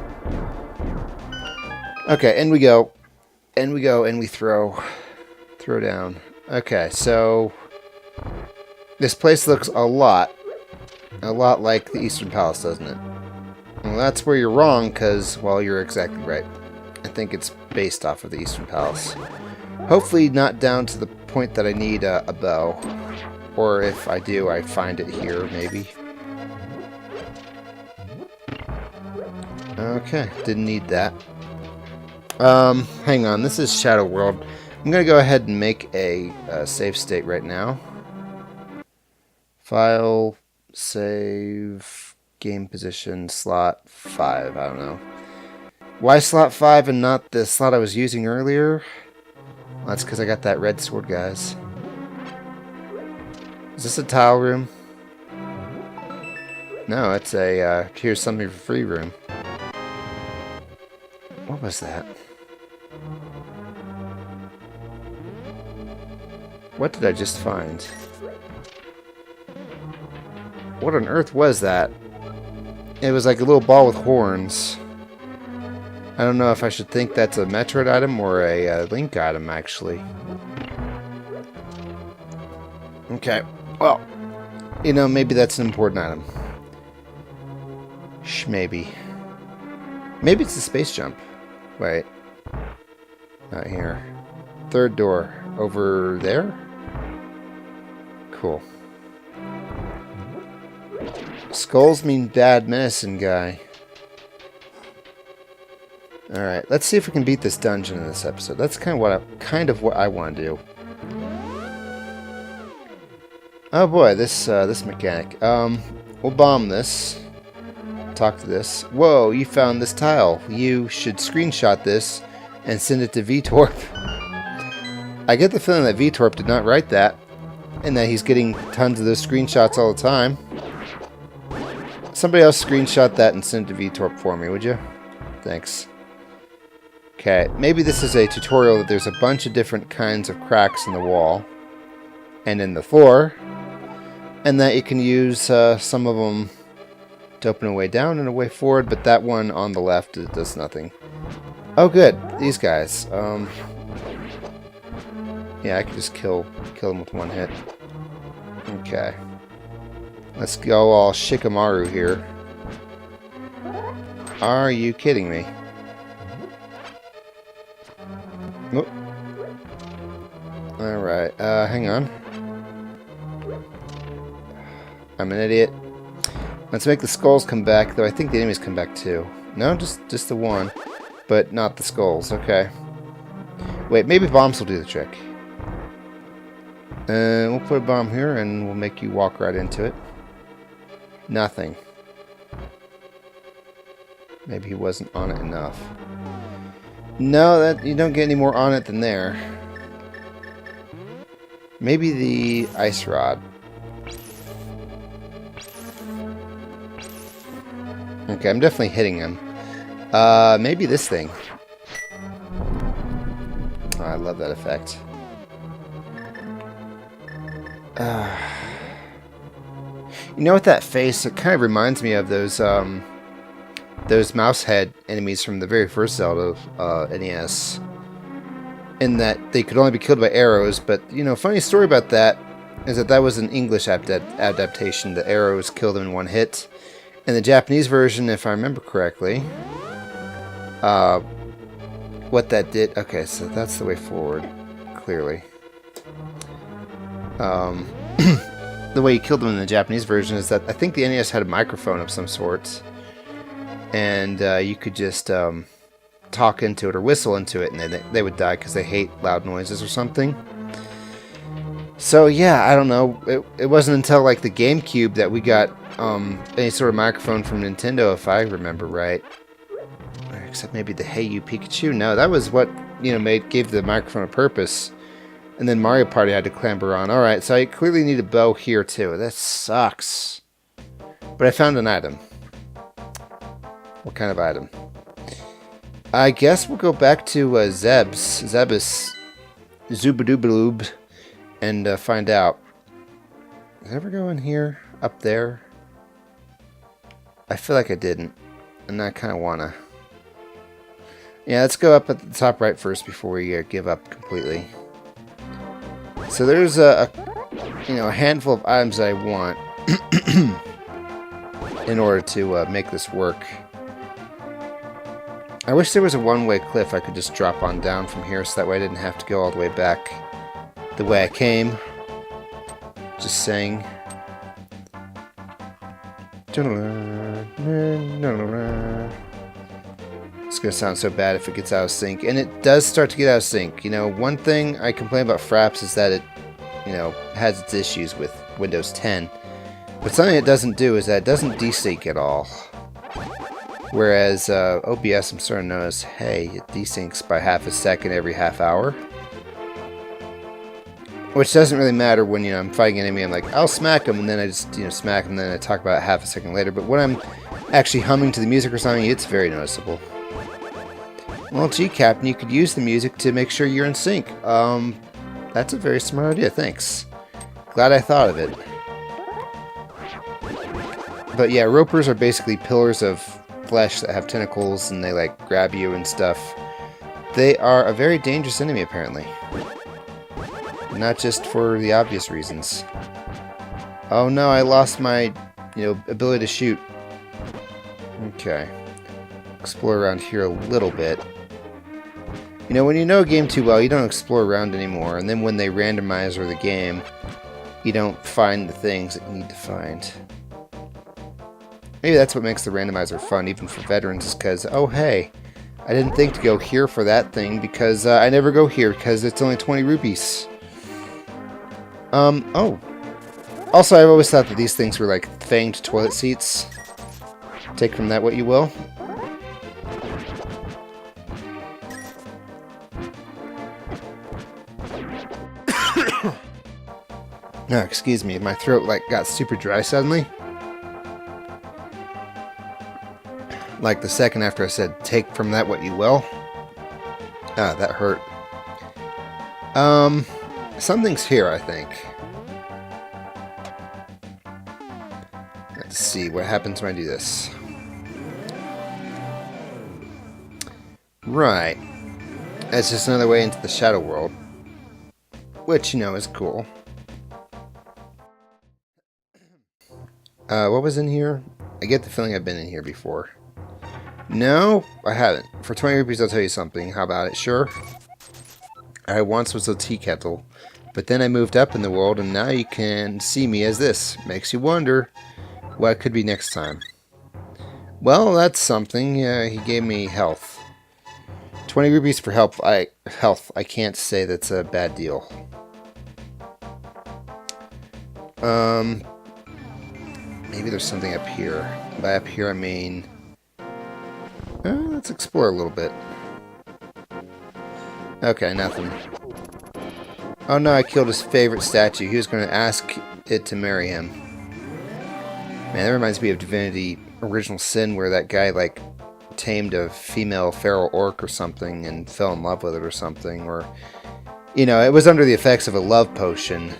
Okay, in we go. In we go, and we throw. Throw down. Okay, so... This place looks a lot like the Eastern Palace, doesn't it? Well, that's where you're wrong, because, well, you're exactly right. I think it's based off of the Eastern Palace. Hopefully not down to the point that I need a bow. Or if I do, I find it here, maybe. Okay, didn't need that. Hang on, this is Shadow World. I'm going to go ahead and make a save state right now. File, save, game position, slot 5, I don't know. Why slot 5 and not the slot I was using earlier? Well, that's because I got that red sword, guys. Is this a tile room? No, it's a, here's something for free room. What was that? What did I just find? What on earth was that? It was like a little ball with horns. I don't know if I should think that's a Metroid item or a Link item, actually. Okay, well, you know, maybe that's an important item. Maybe. Maybe it's a space jump. Wait. Not here. Third door. Over there? Cool. Skulls mean bad medicine, guy. Alright, let's see if we can beat this dungeon in this episode. That's kind of what I want to do. Oh boy, this mechanic. We'll bomb this. Talk to this. Whoa, you found this tile. You should screenshot this and send it to VTorp. I get the feeling that VTorp did not write that, and that he's getting tons of those screenshots all the time. Somebody else screenshot that and send it to VTorp for me, would you? Thanks. Okay, maybe this is a tutorial that there's a bunch of different kinds of cracks in the wall and in the floor, and that you can use some of them to open a way down and a way forward, but that one on the left does nothing. Oh good, these guys. Yeah, I can just kill them with one hit. Okay. Let's go all Shikamaru here. Are you kidding me? Nope. Alright, hang on. I'm an idiot. Let's make the skulls come back, though I think the enemies come back too. No, just the one. But not the skulls, okay. Wait, maybe bombs will do the trick. We'll put a bomb here and we'll make you walk right into it. Nothing. Maybe he wasn't on it enough. No, that you don't get any more on it than there. Maybe the ice rod. Okay, I'm definitely hitting him. Maybe this thing. Oh, I love that effect. You know what that face? It kind of reminds me of those mouse head enemies from the very first Zelda NES. In that they could only be killed by arrows, but you know, funny story about that is that was an English adaptation. The arrows kill them in one hit. In the Japanese version, if I remember correctly, what that did... Okay, so that's the way forward, clearly. The way you killed them in the Japanese version is that I think the NES had a microphone of some sort, and you could just talk into it or whistle into it, and they would die because they hate loud noises or something. So yeah, I don't know. It wasn't until like the GameCube that we got any sort of microphone from Nintendo, if I remember right. Except maybe the Hey You Pikachu. No, that was what gave the microphone a purpose. And then Mario Party had to clamber on. Alright, so I clearly need a bow here too. That sucks. But I found an item. What kind of item? I guess we'll go back to Zebus, Zubadoobaloob, and find out. Did I ever go in here? Up there? I feel like I didn't. And I kind of want to. Yeah, let's go up at the top right first before we give up completely. So there's a handful of items I want in order to make this work. I wish there was a one-way cliff I could just drop on down from here, so that way I didn't have to go all the way back the way I came. Just saying. It's going to sound so bad if it gets out of sync. And it does start to get out of sync. You know, one thing I complain about Fraps is that it, has its issues with Windows 10. But something it doesn't do is that it doesn't desync at all. Whereas OBS, I'm starting to notice, hey, it desyncs by half a second every half hour. Which doesn't really matter when, I'm fighting an enemy. I'm like, I'll smack him, and then I just, smack him, and then I talk about it half a second later. But when I'm actually humming to the music or something, it's very noticeable. Well, gee, Captain, you could use the music to make sure you're in sync. That's a very smart idea, thanks. Glad I thought of it. But yeah, ropers are basically pillars of flesh that have tentacles, and they, grab you and stuff. They are a very dangerous enemy, apparently. Not just for the obvious reasons. Oh no, I lost my, ability to shoot. Okay. Explore around here a little bit. When you know a game too well, you don't explore around anymore, and then when they randomize the game, you don't find the things that you need to find. Maybe that's what makes the randomizer fun, even for veterans, is because, oh hey, I didn't think to go here for that thing, because I never go here, because it's only 20 rupees. Oh. Also, I've always thought that these things were like fanged toilet seats. Take from that what you will. No, excuse me, my throat got super dry suddenly. Like the second after I said, take from that what you will. Ah, that hurt. Something's here, I think. Let's see what happens when I do this. Right. That's just another way into the shadow world. Which, is cool. What was in here? I get the feeling I've been in here before. No, I haven't. For 20 rupees, I'll tell you something. How about it? Sure. I once was a tea kettle, but then I moved up in the world, and now you can see me as this. Makes you wonder what could be next time. Well, that's something. He gave me health. 20 rupees for health. I can't say that's a bad deal. Maybe there's something up here. By up here, I mean... let's explore a little bit. Okay, nothing. Oh no, I killed his favorite statue. He was going to ask it to marry him. Man, that reminds me of Divinity Original Sin, where that guy, like, tamed a female feral orc or something and fell in love with it or something. Or, you know, it was under the effects of a love potion.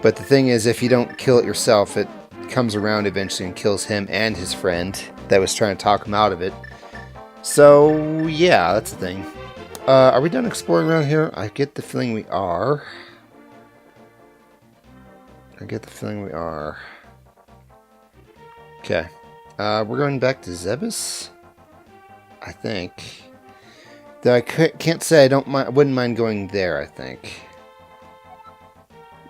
But the thing is, if you don't kill it yourself, it comes around eventually and kills him and his friend that was trying to talk him out of it. So, yeah, that's the thing. Are we done exploring around here? I get the feeling we are. Okay. We're going back to Zebus, I think. Though I can't say I wouldn't mind going there, I think.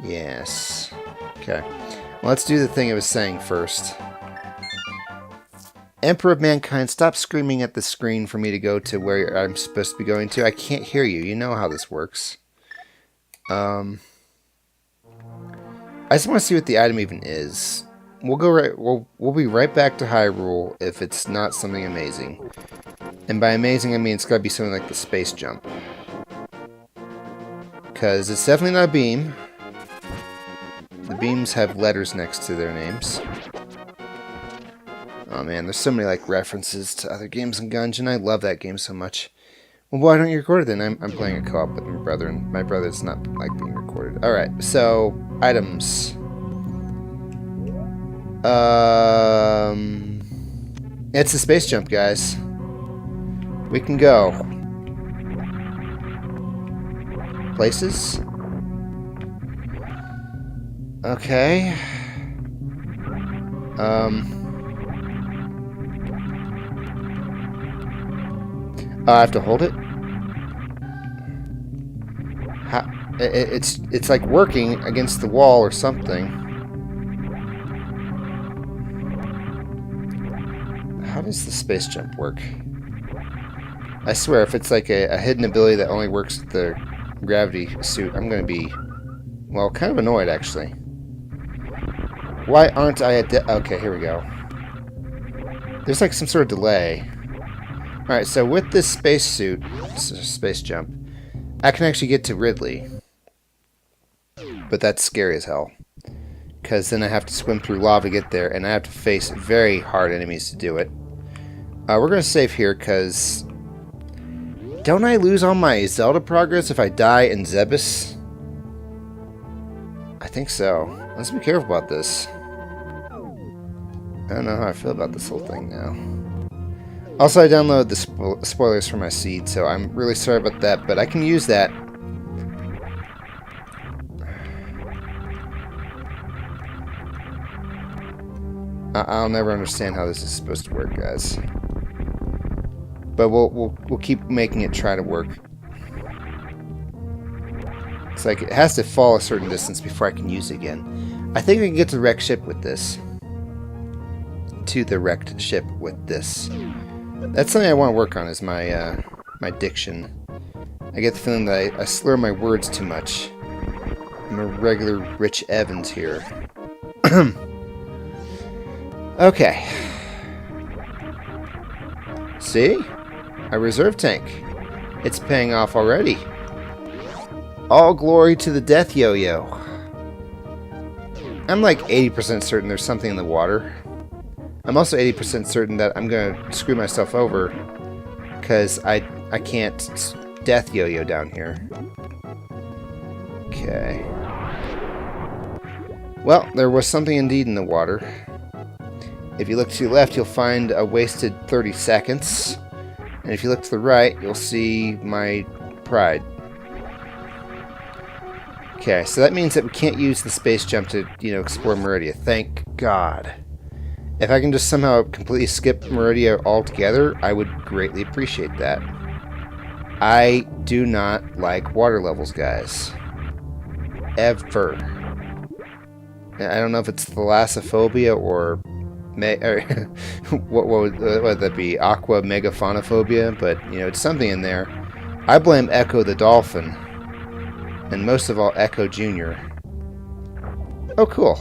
Yes. Okay. Well, let's do the thing I was saying first. Emperor of Mankind, stop screaming at the screen for me to go to where I'm supposed to be going to. I can't hear you. You know how this works. I just want to see what the item even is. We'll be right back to Hyrule if it's not something amazing. And by amazing, I mean it's got to be something like the space jump. Because it's definitely not a beam. The beams have letters next to their names. Oh man, there's so many like references to other games in Gungeon. I love that game so much. Well, why don't you record it then? I'm playing a co-op with my brother, and my brother does not like being recorded. Alright, so, items. It's a space jump, guys. We can go. Places? Okay. I have to hold it? It's like working against the wall or something. How does the space jump work? I swear, if it's like a hidden ability that only works with the gravity suit, I'm going to be, well, kind of annoyed, actually. Why aren't I at... Okay, here we go. There's like some sort of delay. Alright, so with this space jump, I can actually get to Ridley. But that's scary as hell. Because then I have to swim through lava to get there, and I have to face very hard enemies to do it. We're going to save here, because... Don't I lose all my Zelda progress if I die in Zebus? I think so. Let's be careful about this. I don't know how I feel about this whole thing now. Also, I downloaded the spoilers for my seed, so I'm really sorry about that, but I can use that. I'll never understand how this is supposed to work, guys. But we'll keep making it try to work. It's like it has to fall a certain distance before I can use it again. I think I can get to the wrecked ship with this. That's something I want to work on, is my my diction. I get the feeling that I slur my words too much. I'm a regular Rich Evans here. Okay. See? A reserve tank. It's paying off already. All glory to the Death Yo-Yo. I'm like 80% certain there's something in the water. I'm also 80% certain that I'm going to screw myself over because I can't Death Yo-Yo down here. Okay. Well, there was something indeed in the water. If you look to your left, you'll find a wasted 30 seconds. And if you look to the right, you'll see my pride. Okay, so that means that we can't use the space jump to, explore Meridia. Thank God. If I can just somehow completely skip Meridia altogether, I would greatly appreciate that. I do not like water levels, guys. Ever. I don't know if it's thalassophobia or what would that be? Aqua megaphonophobia, but you know, it's something in there. I blame Echo the Dolphin, and most of all Echo Jr. Oh, cool.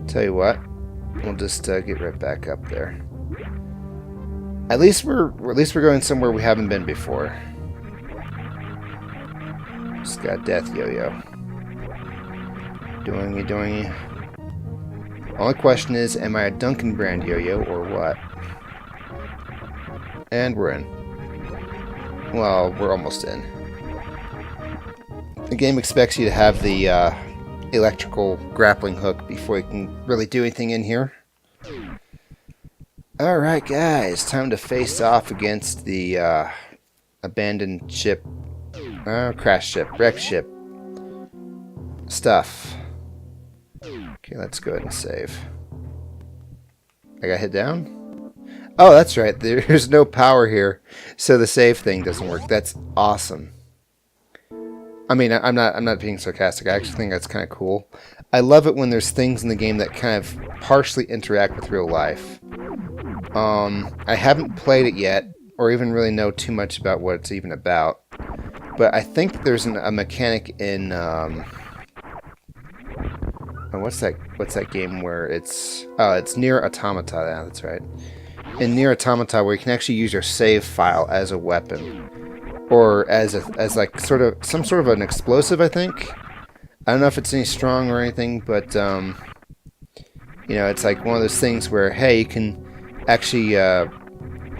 Tell you what, we'll just get right back up there. At least we're going somewhere we haven't been before. Just got Death Yo-Yo. Doing you. Only question is, am I a Duncan brand yo-yo or what? And we're in. Well, we're almost in. The game expects you to have the electrical grappling hook before you can really do anything in here. Alright guys, time to face off against the abandoned ship, crash ship, wreck ship stuff. Okay, let's go ahead and save. I got hit down? Oh, that's right, there's no power here, so the save thing doesn't work. That's awesome. I mean, I'm not being sarcastic. I actually think that's kind of cool. I love it when there's things in the game that kind of partially interact with real life. I haven't played it yet, or even really know too much about what it's even about. But I think there's a mechanic in what's that game where it's Nier Automata. Yeah, that's right. In Nier Automata, where you can actually use your save file as a weapon. Or as like some sort of an explosive, I think. I don't know if it's any strong or anything, but you know, it's like one of those things where, hey, you can actually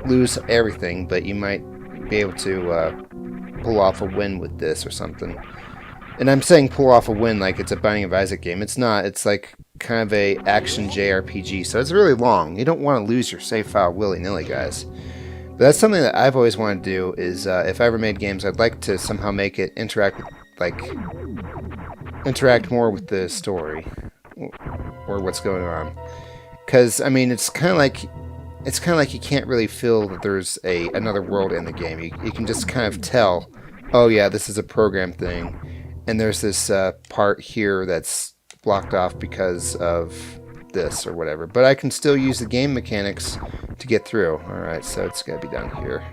lose everything, but you might be able to pull off a win with this or something. And I'm saying pull off a win like it's a Binding of Isaac game. It's not. It's like kind of a action JRPG, so it's really long. You don't want to lose your save file willy-nilly, guys. But that's something that I've always wanted to do, is if I ever made games, I'd like to somehow make it interact more with the story, or what's going on. Because, I mean, it's kind of like you can't really feel that there's another world in the game. You can just kind of tell, oh yeah, this is a program thing, and there's this part here that's blocked off because of this or whatever. But I can still use the game mechanics to get through. Alright, so it's going to be down here.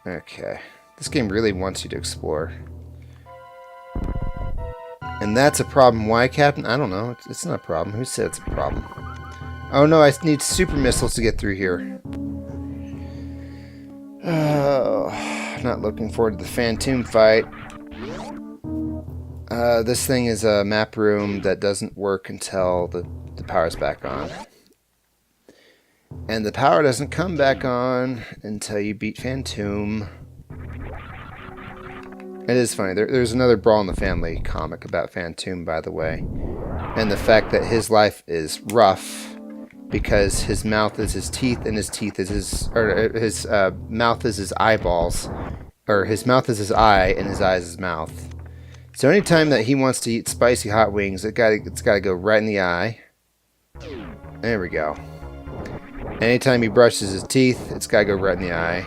Okay. This game really wants you to explore. And that's a problem. Why, Captain? I don't know. It's not a problem. Who said it's a problem? Oh no, I need super missiles to get through here. Oh, not looking forward to the Phantom fight. This thing is a map room that doesn't work until the power's back on. And the power doesn't come back on until you beat Phantom. It is funny. There's another Brawl in the Family comic about Phantom, by the way. And the fact that his life is rough because his mouth is his teeth and his teeth is his mouth is his eyeballs, or his mouth is his eye and his eye is his mouth. So anytime that he wants to eat spicy hot wings, it's got to go right in the eye. There we go. Anytime he brushes his teeth, it's got to go right in the eye.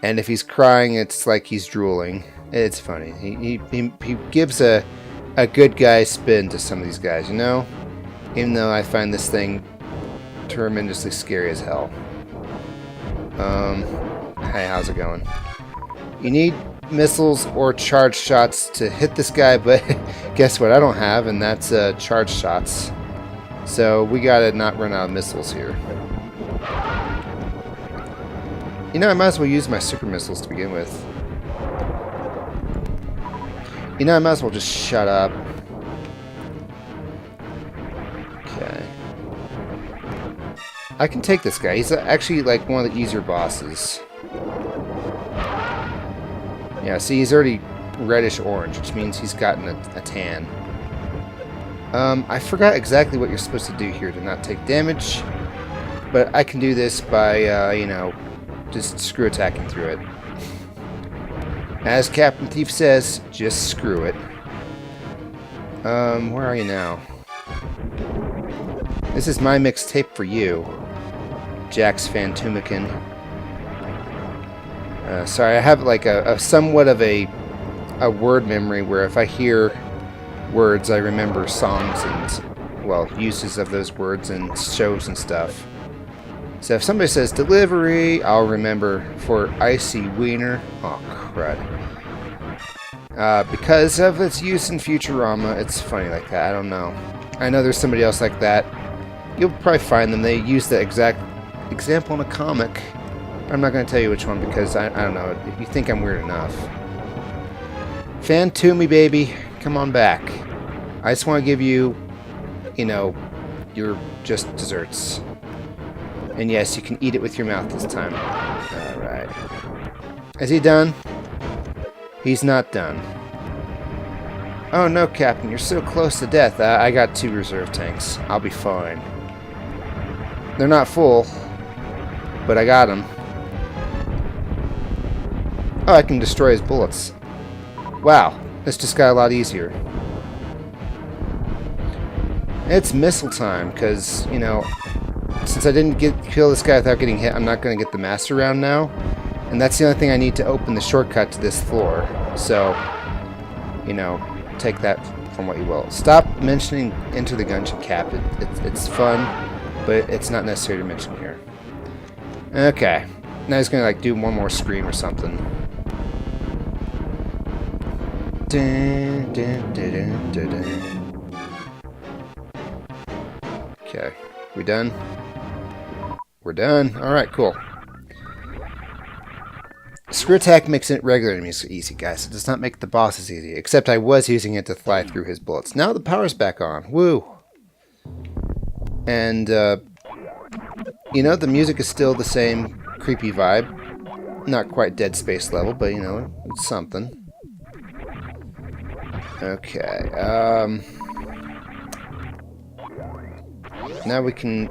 And if he's crying, it's like he's drooling. It's funny. He gives a good guy spin to some of these guys, you know? Even though I find this thing tremendously scary as hell. Hey, how's it going? You need missiles or charge shots to hit this guy, but guess what I don't have, and that's charge shots. So we gotta not run out of missiles here. You know, I might as well use my super missiles to begin with. You know, I might as well just shut up. Okay. I can take this guy. He's actually like one of the easier bosses. Yeah, see, he's already reddish-orange, which means he's gotten a tan. I forgot exactly what you're supposed to do here to not take damage, but I can do this by, you know, just screw attacking through it. As Captain Thief says, just screw it. Where are you now? This is my mixtape for you, Jax Fantumican. Sorry, I have like a somewhat of a word memory where if I hear words, I remember songs and, well, uses of those words and shows and stuff. So if somebody says delivery, I'll remember for icy wiener. Oh, crud. Because of its use in Futurama, it's funny like that. I don't know. I know there's somebody else like that. You'll probably find them. They use the exact example in a comic. I'm not going to tell you which one because I don't know. You think I'm weird enough. Fan to me, baby. Come on back. I just want to give you, you know, your just desserts. And yes, you can eat it with your mouth this time. Alright. Is he done? He's not done. Oh no, Captain. You're so close to death. I got 2 reserve tanks. I'll be fine. They're not full, but I got them. Oh, I can destroy his bullets. Wow, this just got a lot easier. It's missile time, because, you know, since I didn't kill this guy without getting hit, I'm not going to get the master round now. And that's the only thing I need to open the shortcut to this floor. So, you know, take that from what you will. Stop mentioning Enter the Gungeon, Cap. It's fun, but it's not necessary to mention here. Okay. Now he's going to, like, do one more scream or something. Dun, dun, dun, dun, dun, dun. Okay. We done? We're done. Alright, cool. Screw attack makes it regular enemies easy, guys. It does not make the bosses easy. Except I was using it to fly through his bullets. Now the power's back on. Woo! And, you know, the music is still the same creepy vibe. Not quite Dead Space level, but, you know, it's something. Okay, now we can...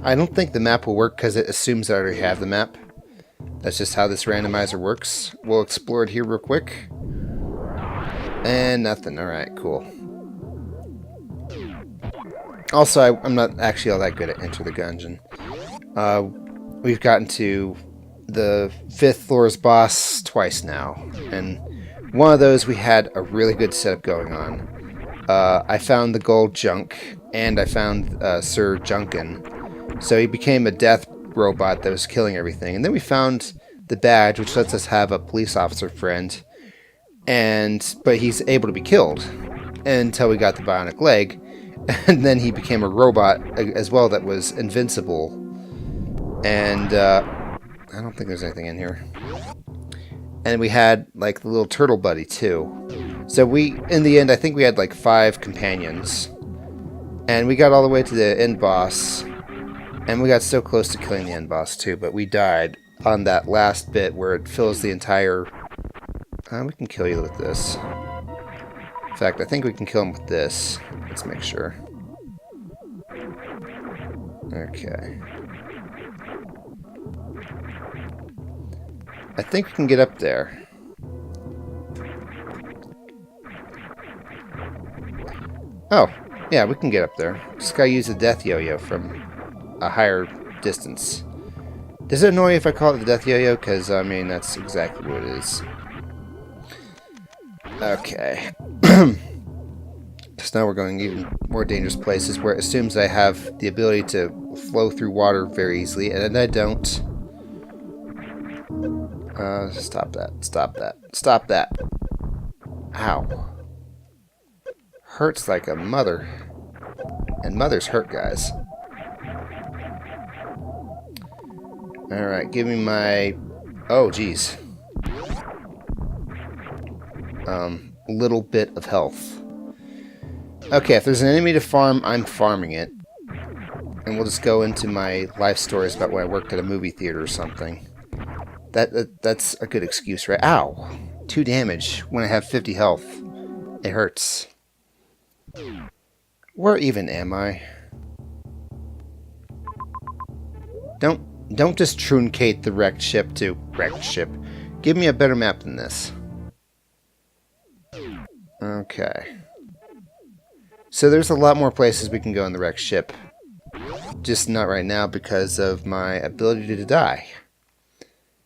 I don't think the map will work because it assumes I already have the map. That's just how this randomizer works. We'll explore it here real quick. And nothing. Alright, cool. Also, I'm not actually all that good at Enter the Gungeon. We've gotten to the 5th floor's boss twice now. And one of those we had a really good setup going on. I found the gold junk, and I found Sir Junkin. So he became a death robot that was killing everything. And then we found the badge, which lets us have a police officer friend. But he's able to be killed until we got the bionic leg. And then he became a robot as well that was invincible. And I don't think there's anything in here. And we had, like, the little turtle buddy, too. So we, in the end, I think we had, like, 5 companions. And we got all the way to the end boss. And we got so close to killing the end boss, too. But we died on that last bit where it fills the entire... we can kill you with this. In fact, I think we can kill him with this. Let's make sure. Okay. I think we can get up there. Oh, yeah, we can get up there. Just gotta use the death yo-yo from a higher distance. Does it annoy you if I call it the death yo-yo? Because, I mean, that's exactly what it is. Okay. So now we're going even more dangerous places where it assumes I have the ability to flow through water very easily, and I don't. Stop that. Stop that. Stop that. Ow. Hurts like a mother. And mothers hurt, guys. Alright, give me my... Oh, jeez. Little bit of health. Okay, if there's an enemy to farm, I'm farming it. And we'll just go into my life stories about when I worked at a movie theater or something. That's a good excuse, right? Ow! 2 damage when I have 50 health. It hurts. Where even am I? Don't just truncate the wrecked ship to wrecked ship. Give me a better map than this. Okay. So there's a lot more places we can go in the wrecked ship. Just not right now because of my ability to die.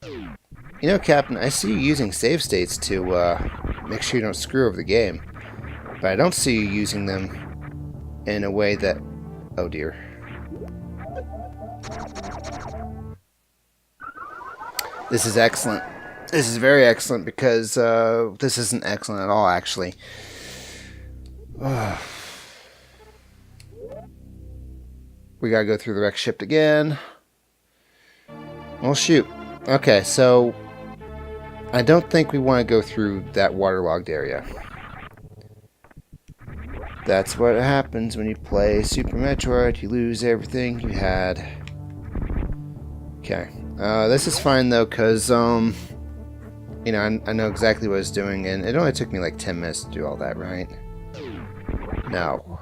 You know, Captain, I see you using save states to make sure you don't screw over the game. But I don't see you using them in a way that... Oh dear. This is excellent. This is very excellent because this isn't excellent at all, actually. We gotta go through the wrecked ship again. Well, shoot. Okay, so I don't think we want to go through that waterlogged area. That's what happens when you play Super Metroid. You lose everything you had. Okay. This is fine, though, because, you know, I know exactly what I was doing, and it only took me like 10 minutes to do all that, right? No.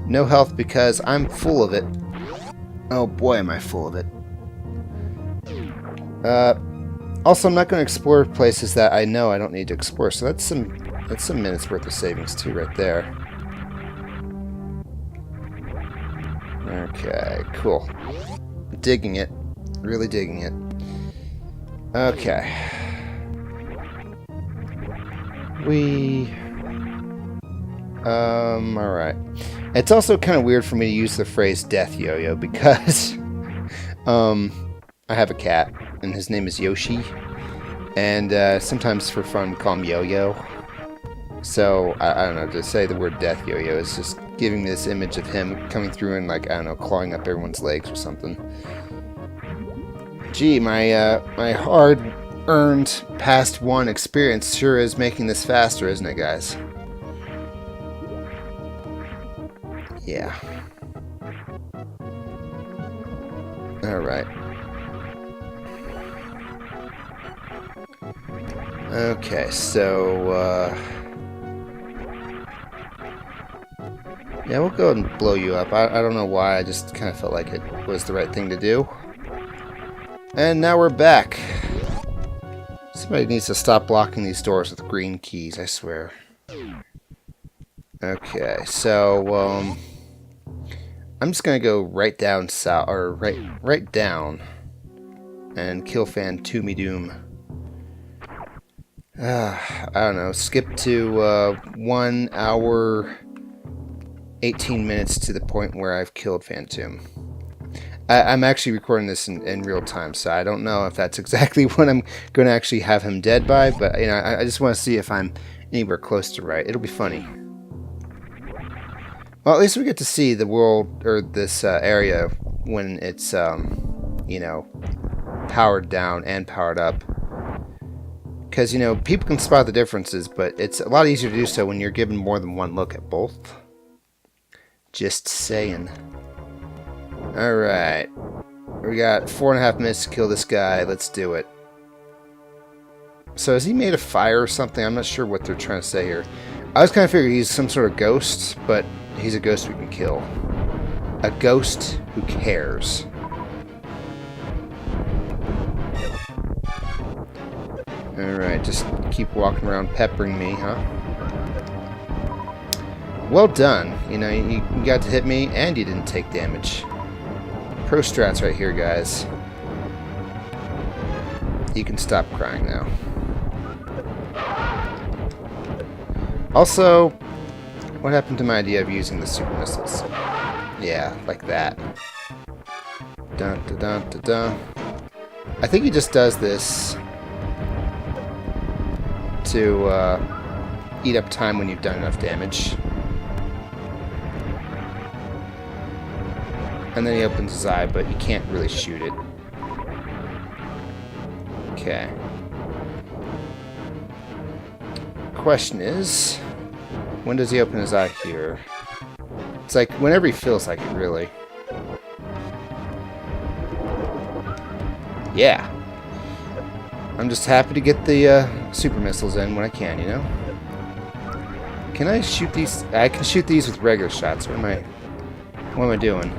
No health because I'm full of it. Oh boy, am I full of it. Also, I'm not going to explore places that I know I don't need to explore, so that's some minutes worth of savings too, right there. Okay, cool. Digging it. Really digging it. Okay. Alright. It's also kind of weird for me to use the phrase death yo-yo because I have a cat and his name is Yoshi, and sometimes for fun we call him Yo-Yo. So I don't know, to say the word death yo-yo is just giving me this image of him coming through and, like, I don't know, clawing up everyone's legs or something. Gee, my hard-earned past 1 experience sure is making this faster, isn't it, guys? Yeah. Alright. Okay, so, yeah, we'll go ahead and blow you up. I don't know why, I just kind of felt like it was the right thing to do. And now we're back. Somebody needs to stop blocking these doors with green keys, I swear. Okay, so, I'm just gonna go right down south, or right down, and kill Fan Toomey Doom. I don't know. Skip to 1 hour 18 minutes to the point where I've killed Phantom. I'm actually recording this in real time, so I don't know if that's exactly what I'm going to actually have him dead by, but you know, I just want to see if I'm anywhere close to right. It'll be funny. Well, at least we get to see the world, or this area, when it's, you know, powered down and powered up. Because, you know, people can spot the differences, but it's a lot easier to do so when you're given more than one look at both. Just saying. Alright. We got 4.5 minutes to kill this guy. Let's do it. So, is he made of fire or something? I'm not sure what they're trying to say here. I was kind of figuring he's some sort of ghost, but he's a ghost we can kill. A ghost who cares. Alright, just keep walking around peppering me, huh? Well done. You know, you got to hit me and you didn't take damage. Pro strats right here, guys. You can stop crying now. Also, what happened to my idea of using the super missiles? Yeah, like that. Dun dun dun dun dun. I think he just does this to eat up time when you've done enough damage. And then he opens his eye, but you can't really shoot it. Okay. Question is, when does he open his eye here? It's like whenever he feels like it, really. Yeah. I'm just happy to get the super missiles in when I can, you know? Can I shoot these? I can shoot these with regular shots. What am I doing?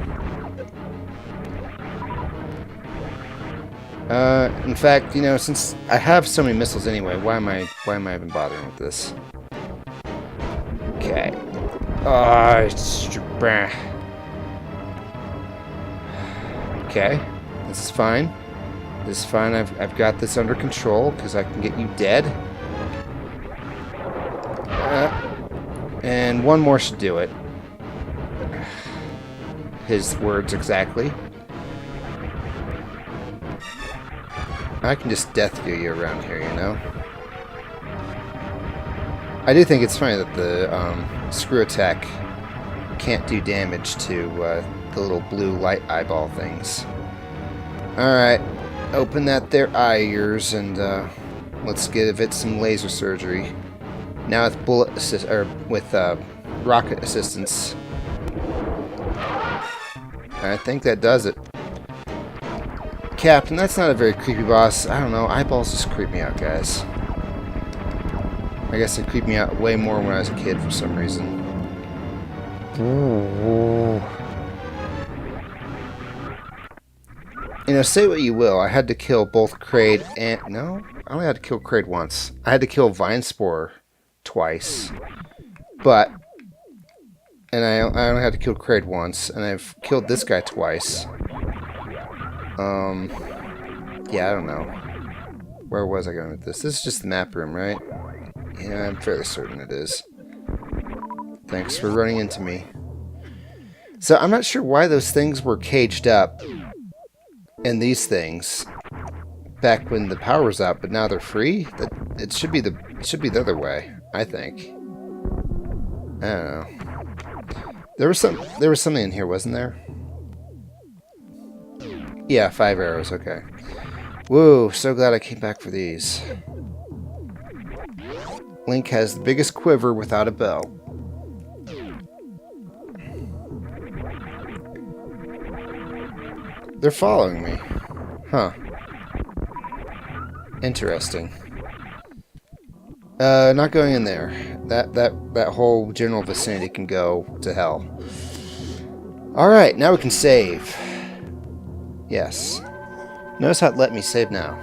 In fact, you know, since I have so many missiles anyway, why am I even bothering with this? Okay. Okay, this is fine. This is fine. I've got this under control because I can get you dead. And one more should do it. His words exactly. I can just death deal you around here, you know? I do think it's funny that the screw attack can't do damage to the little blue light eyeball things. Alright, open that there eye of yours and let's give it some laser surgery. Now with bullet assist or with rocket assistance. I think that does it. Captain, that's not a very creepy boss. I don't know, eyeballs just creep me out, guys. I guess it creeped me out way more when I was a kid for some reason. You know, say what you will, I had to kill both Kraid and... No? I only had to kill Kraid once. I had to kill Vinespore twice. But... And I only had to kill Kraid once, and I've killed this guy twice. Yeah, I don't know. Where was I going with this? This is just the map room, right? Yeah, I'm fairly certain it is. Thanks for running into me. So, I'm not sure why those things were caged up. And these things. Back when the power was out, but now they're free? It should be the other way, I think. I don't know. There was something in here, wasn't there? Yeah, 5 arrows, okay. Whoa, so glad I came back for these. Link has the biggest quiver without a bell. They're following me. Huh. Interesting. Not going in there. That whole general vicinity can go to hell. Alright, now we can save. Yes. Notice how it let me save now.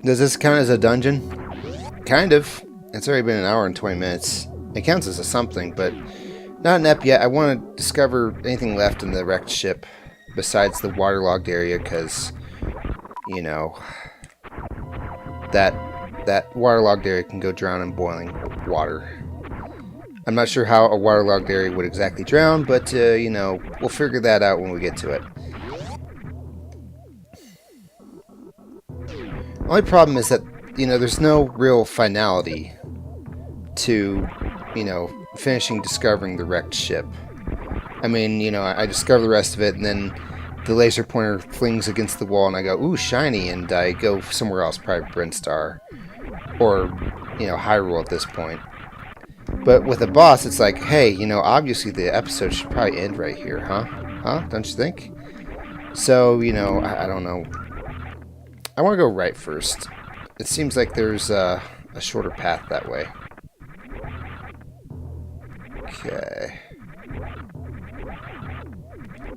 Does this count as a dungeon? Kind of. It's already been 1 hour and 20 minutes. It counts as a something, but not an ep yet. I want to discover anything left in the wrecked ship besides the waterlogged area, because, you know, that waterlogged area can go drown in boiling water. I'm not sure how a waterlogged area would exactly drown, but, you know, we'll figure that out when we get to it. Only problem is that, you know, there's no real finality to, you know, finishing discovering the wrecked ship. I mean, you know, I discover the rest of it, and then the laser pointer flings against the wall, and I go, ooh, shiny, and I go somewhere else, probably Brinstar. Or, you know, Hyrule at this point. But with a boss, it's like, hey, you know, obviously the episode should probably end right here, huh? Huh? Don't you think? So, you know, I don't know. I want to go right first. It seems like there's a shorter path that way. Okay.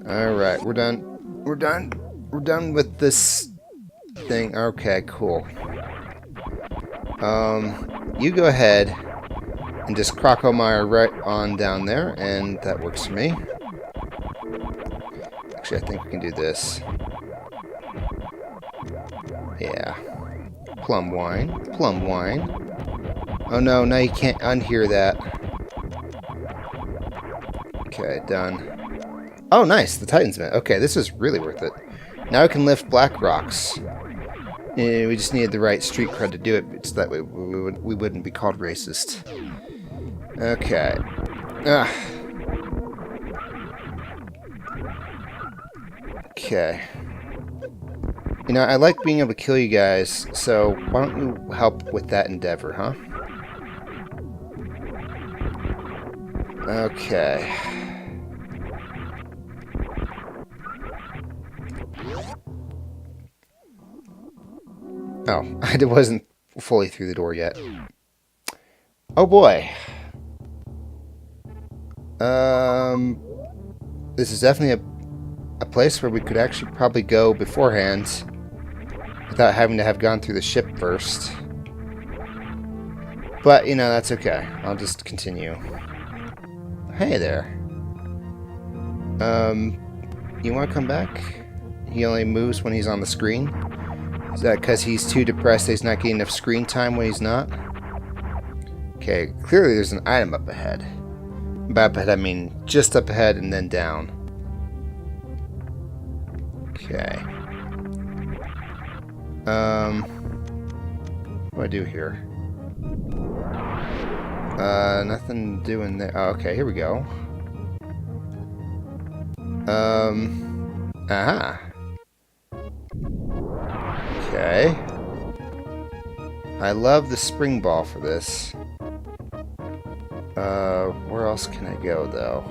Alright, we're done. We're done. We're done with this thing. Okay, cool. You go ahead and just Crocomire right on down there, and that works for me. Actually, I think we can do this. Yeah. Plum wine. Plum wine. Oh no, now you can't unhear that. Okay, done. Oh, nice. The Titan's Mint. Okay, this is really worth it. Now we can lift black rocks. We just needed the right street cred to do it, so that way we wouldn't be called racist. Okay. Okay. You know, I like being able to kill you guys, so why don't you help with that endeavor, huh? Okay. Oh, I wasn't fully through the door yet. Oh boy. This is definitely a place where we could actually probably go beforehand without having to have gone through the ship first. But, you know, that's okay. I'll just continue. Hey there. You want to come back? He only moves when he's on the screen. Is that because he's too depressed that he's not getting enough screen time when he's not? Okay, clearly there's an item up ahead. By up ahead, I mean just up ahead and then down. Okay. What do I do here? Nothing doing there. Oh, okay, here we go. Aha. Okay. I love the spring ball for this. Where else can I go, though?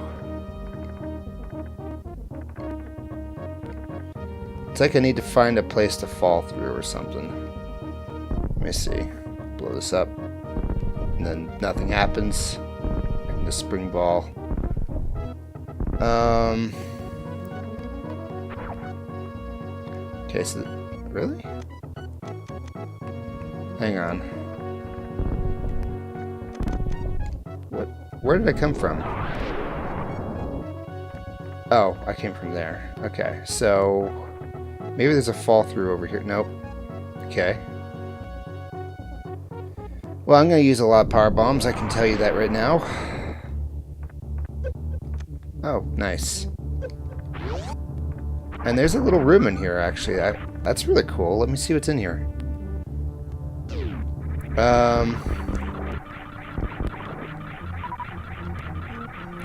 It's like I need to find a place to fall through or something. Let me see. Blow this up. And then nothing happens. Like the spring ball. Okay, so... Really? Hang on. What? Where did I come from? Oh, I came from there. Okay, so... Maybe there's a fall through over here. Nope. Okay. Well, I'm going to use a lot of power bombs, I can tell you that right now. Oh, nice. And there's a little room in here, actually. That's really cool. Let me see what's in here.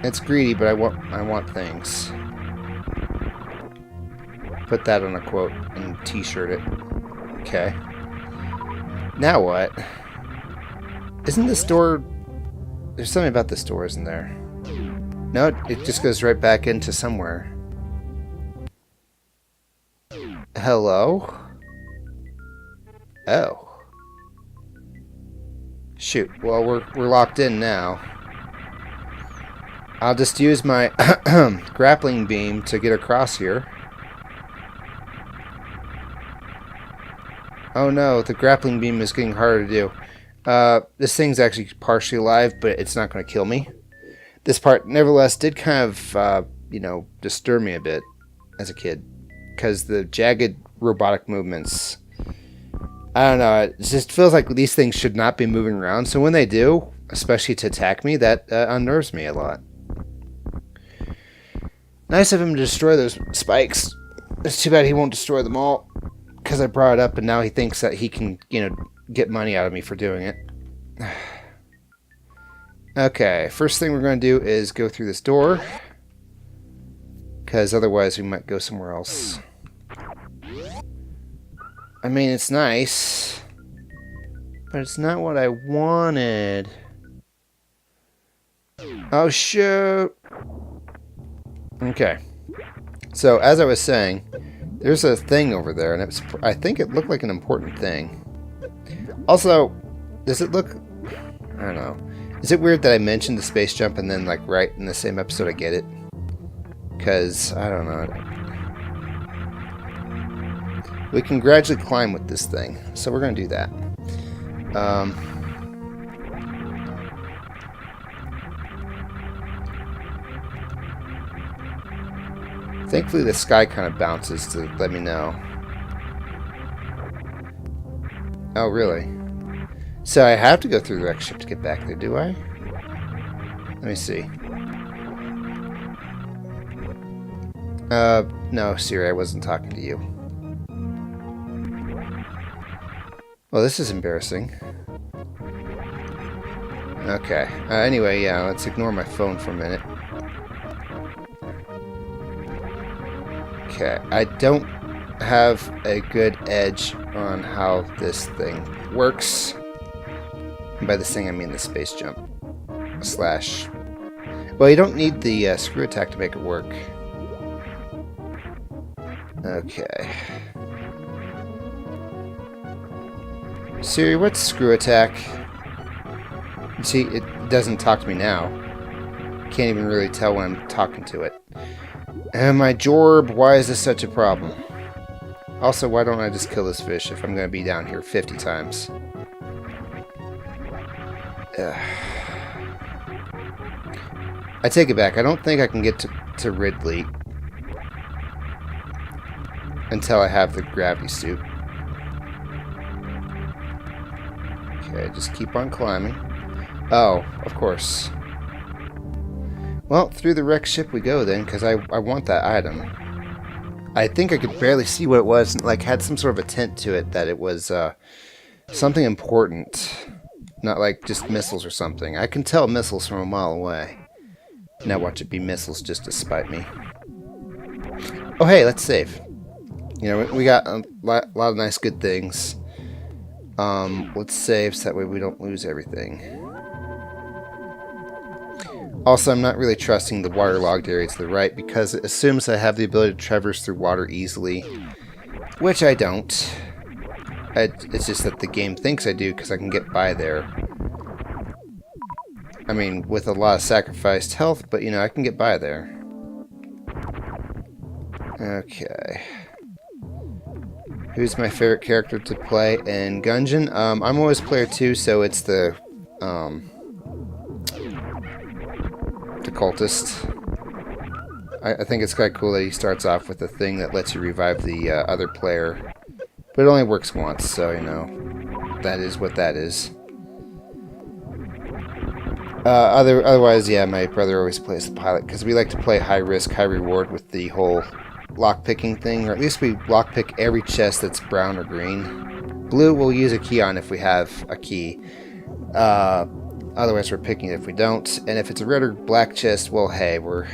It's greedy, but I want things. Put that on a quote and t-shirt it. Okay. Now what? Isn't this door... There's something about this door, isn't there? No, it just goes right back into somewhere. Hello? Oh. Shoot. Well, we're locked in now. I'll just use my grappling beam to get across here. Oh no, the grappling beam is getting harder to do. This thing's actually partially alive, but it's not going to kill me. This part, nevertheless, did kind of, you know, disturb me a bit as a kid. Because the jagged robotic movements... I don't know, it just feels like these things should not be moving around. So when they do, especially to attack me, that unnerves me a lot. Nice of him to destroy those spikes. It's too bad he won't destroy them all. Because I brought it up and now he thinks that he can, you know, get money out of me for doing it. Okay, first thing we're going to do is go through this door. Because otherwise we might go somewhere else. I mean, it's nice. But it's not what I wanted. Oh, shoot. Okay. So, as I was saying, there's a thing over there, and I think it looked like an important thing. Also, does it look... I don't know. Is it weird that I mentioned the space jump and then, like, right in the same episode I get it? Because, I don't know. We can gradually climb with this thing, so we're going to do that. Thankfully, the sky kind of bounces to let me know. Oh, really? So I have to go through the wreck ship to get back there, do I? Let me see. No, Siri, I wasn't talking to you. Well, this is embarrassing. Okay. Anyway, yeah, let's ignore my phone for a minute. Okay, I don't have a good edge on how this thing works. And by this thing, I mean the space jump. Slash... Well, you don't need the screw attack to make it work. Okay. Siri, what's screw attack? You see, it doesn't talk to me now. Can't even really tell when I'm talking to it. And my Jorb, why is this such a problem? Also, why don't I just kill this fish if I'm going to be down here 50 times? I take it back. I don't think I can get to Ridley until I have the gravity suit. Okay, just keep on climbing. Oh, of course. Well, through the wrecked ship we go then, because I want that item. I think I could barely see what it was. Like, had some sort of a tint to it that it was something important. Not like just missiles or something. I can tell missiles from a mile away. Now watch it be missiles just to spite me. Oh, hey, let's save. You know, we got a lot of nice good things. Let's save so that way we don't lose everything. Also, I'm not really trusting the waterlogged area to the right because it assumes I have the ability to traverse through water easily, which I don't. It's just that the game thinks I do because I can get by there. I mean, with a lot of sacrificed health, but you know, I can get by there. Okay. Who's my favorite character to play in Gungeon? I'm always player 2, so it's the cultist. I think it's kind of cool that he starts off with a thing that lets you revive the other player. But it only works once, so, you know, that is what that is. Otherwise, yeah, my brother always plays the pilot, because we like to play high risk, high reward with the whole lockpicking thing, or at least we lockpick every chest that's brown or green. Blue we'll use a key on if we have a key. Otherwise we're picking it if we don't. And if it's a red or black chest, well, hey, we're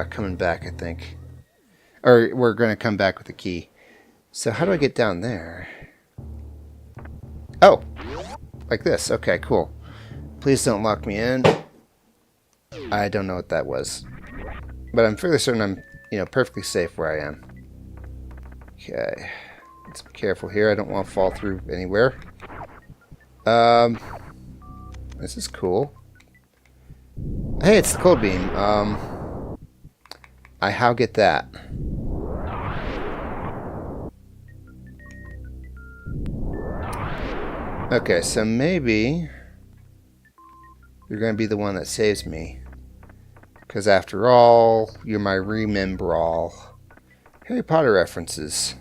coming back, I think. Or we're going to come back with a key. So how do I get down there? Oh! Like this. Okay, cool. Please don't lock me in. I don't know what that was. But I'm fairly certain I'm, you know, perfectly safe where I am. Okay. Let's be careful here. I don't want to fall through anywhere. This is cool. Hey, it's the cold beam. How get that? Okay, so maybe you're going to be the one that saves me. Because after all, you're my remember-all. Harry Potter references.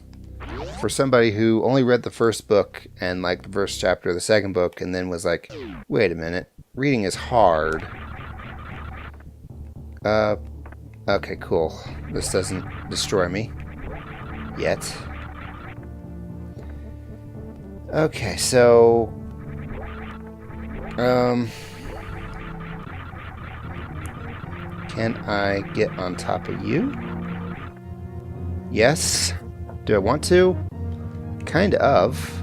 For somebody who only read the first book and like the first chapter of the second book and then was like, wait a minute, reading is hard. Okay, cool. This doesn't destroy me. Yet. Okay, so... Can I get on top of you? Yes. Do I want to? Kind of.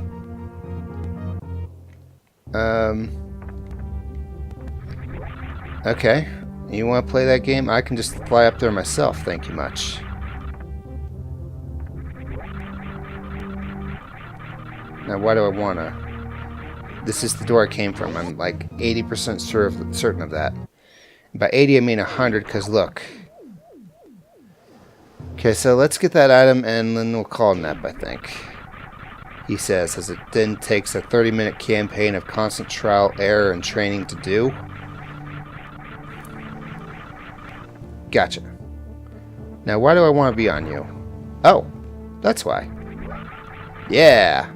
Okay. You want to play that game? I can just fly up there myself, thank you much. Now, why do I want to? This is the door I came from. I'm like 80% certain of that. By 80, I mean 100, because look. Okay, so let's get that item, and then we'll call it an ep, I think. He says, as it then takes a 30-minute campaign of constant trial, error, and training to do. Gotcha. Now, why do I want to be on you? Oh, that's why. Yeah.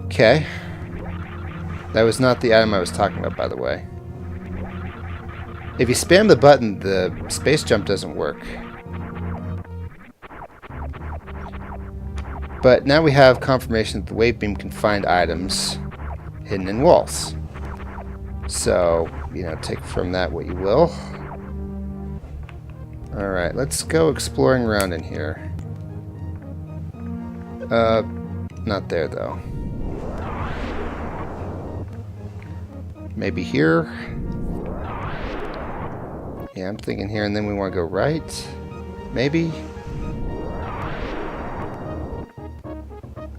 Okay. That was not the item I was talking about, by the way. If you spam the button, the space jump doesn't work. But now we have confirmation that the wave beam can find items hidden in walls. So, you know, take from that what you will. Alright, let's go exploring around in here. Not there, though. Maybe here? Yeah, I'm thinking here, and then we want to go right? Maybe?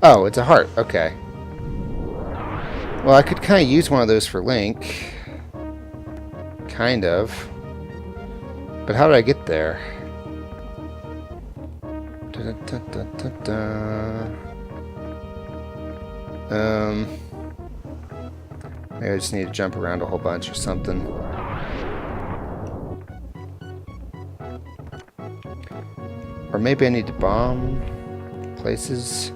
Oh, it's a heart. Okay. Well, I could kind of use one of those for Link. Kind of. But how did I get there? Da, da, da, da, da, da. Maybe I just need to jump around a whole bunch or something. Or maybe I need to bomb places.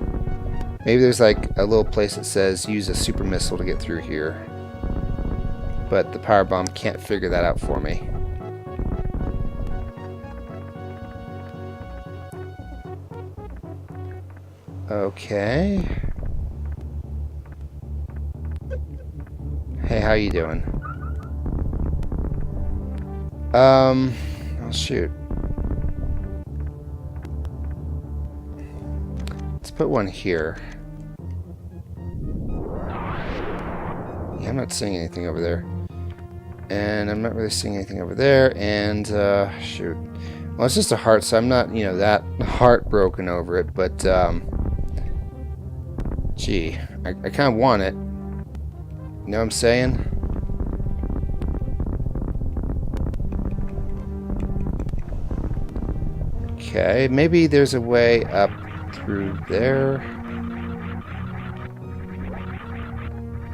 Maybe there's like a little place that says use a super missile to get through here. But the power bomb can't figure that out for me. Okay. Hey, how you doing? Oh shoot. Let's put one here. Yeah, I'm not seeing anything over there. And I'm not really seeing anything over there. And, shoot. Well, it's just a heart, so I'm not, you know, that heartbroken over it. But, gee, I kind of want it. You know what I'm saying? Okay, maybe there's a way up through there.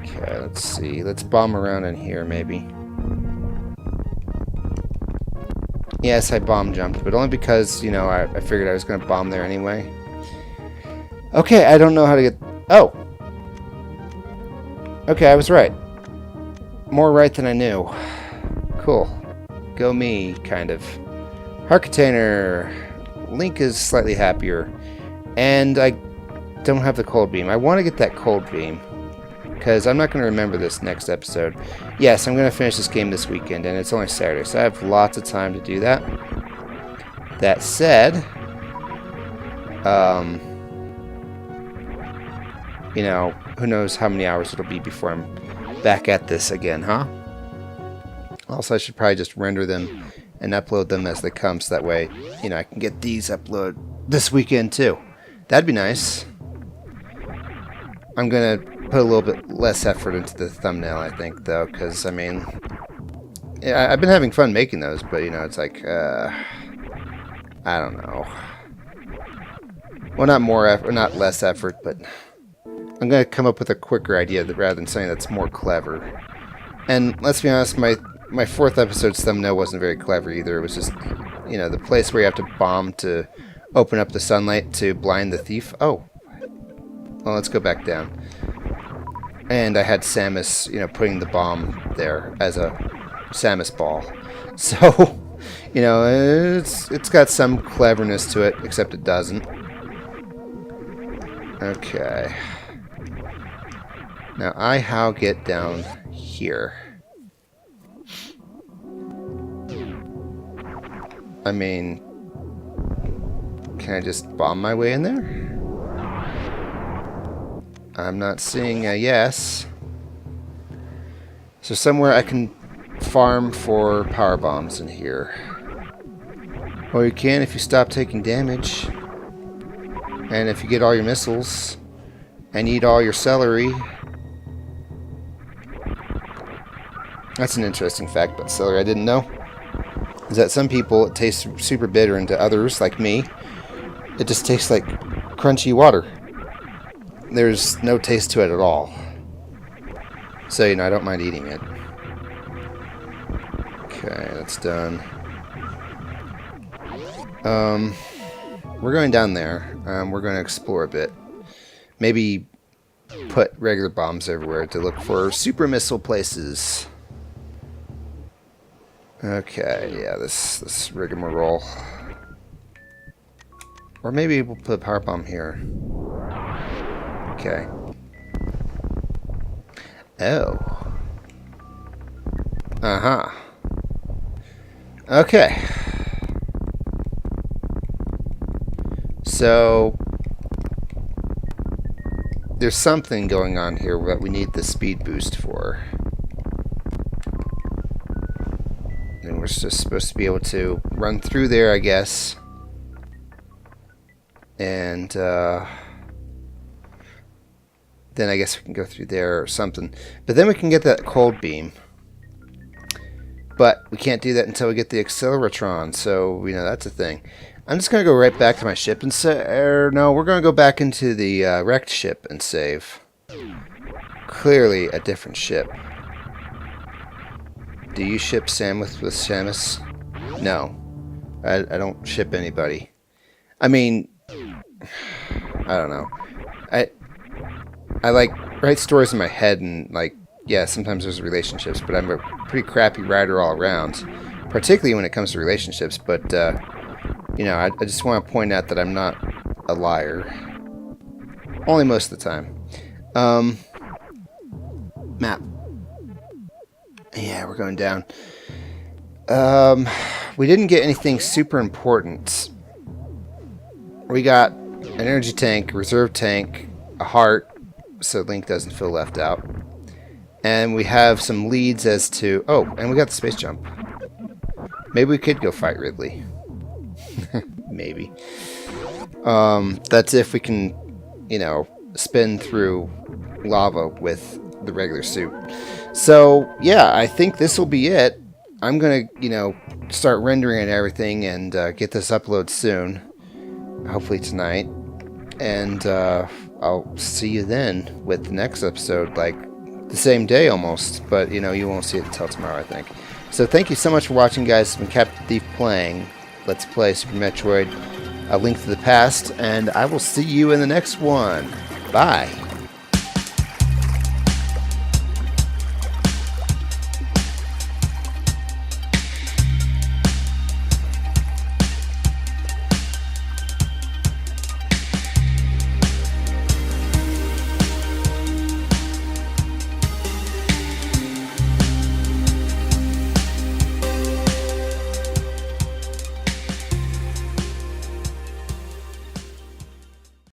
Okay, let's see. Let's bomb around in here, maybe. Yes, I bomb jumped, but only because, you know, I figured I was going to bomb there anyway. Okay, I don't know how to get... Oh! Okay, I was right. More right than I knew. Cool. Go me, kind of. Heart container. Link is slightly happier. And I don't have the cold beam. I want to get that cold beam. Because I'm not going to remember this next episode. Yes, I'm going to finish this game this weekend, and it's only Saturday, so I have lots of time to do that. That said, you know, who knows how many hours it'll be before I'm back at this again, huh? Also, I should probably just render them and upload them as they come, so that way, you know, I can get these uploaded this weekend too. That'd be nice. I'm gonna put a little bit less effort into the thumbnail, I think, though, because, I mean, yeah, I've been having fun making those, but, you know, it's like, I don't know. Well, not more effort, not less effort, but I'm gonna come up with a quicker idea rather than something that's more clever. And let's be honest, my fourth episode's thumbnail wasn't very clever either. It was just, you know, the place where you have to bomb to open up the sunlight to blind the thief. Oh. Well, let's go back down. And I had Samus, you know, putting the bomb there as a Samus ball. So, you know, it's got some cleverness to it, except it doesn't. Okay. Now, how get down here? I mean, can I just bomb my way in there? I'm not seeing a yes. So somewhere I can farm for power bombs in here. Or you can if you stop taking damage. And if you get all your missiles. And eat all your celery. That's an interesting fact about celery I didn't know. Is that some people it tastes super bitter, and to others, like me, it just tastes like crunchy water. There's no taste to it at all. So, you know, I don't mind eating it. Okay, that's done. We're going down there. We're going to explore a bit. Maybe put regular bombs everywhere to look for super missile places. Okay, yeah, this rigmarole. Or maybe we'll put a power bomb here. Okay. Oh. Uh-huh. Okay. So there's something going on here that we need the speed boost for. And we're just supposed to be able to run through there, I guess. And then I guess we can go through there or something. But then we can get that cold beam. But we can't do that until we get the acceleratron. So, you know, that's a thing. I'm just going to go right back to my ship and say... no, we're going to go back into the wrecked ship and save. Clearly a different ship. Do you ship Samus with Samus? No. I don't ship anybody. I mean, I don't know. I like write stories in my head and like, yeah, sometimes there's relationships, but I'm a pretty crappy writer all around, particularly when it comes to relationships. But you know, I just want to point out that I'm not a liar. Only most of the time. Map. Yeah, we're going down. We didn't get anything super important. We got an energy tank, a reserve tank, a heart, so Link doesn't feel left out. And we have some leads as to... Oh, and we got the space jump. Maybe we could go fight Ridley. Maybe. That's if we can, you know, spin through lava with the regular suit. So, yeah, I think this will be it. I'm going to, you know, start rendering and everything and get this uploaded soon. Hopefully tonight. And I'll see you then with the next episode, like the same day almost. But, you know, you won't see it until tomorrow, I think. So thank you so much for watching, guys. It's been Captain Thief playing Let's Play Super Metroid, A Link to the Past. And I will see you in the next one. Bye.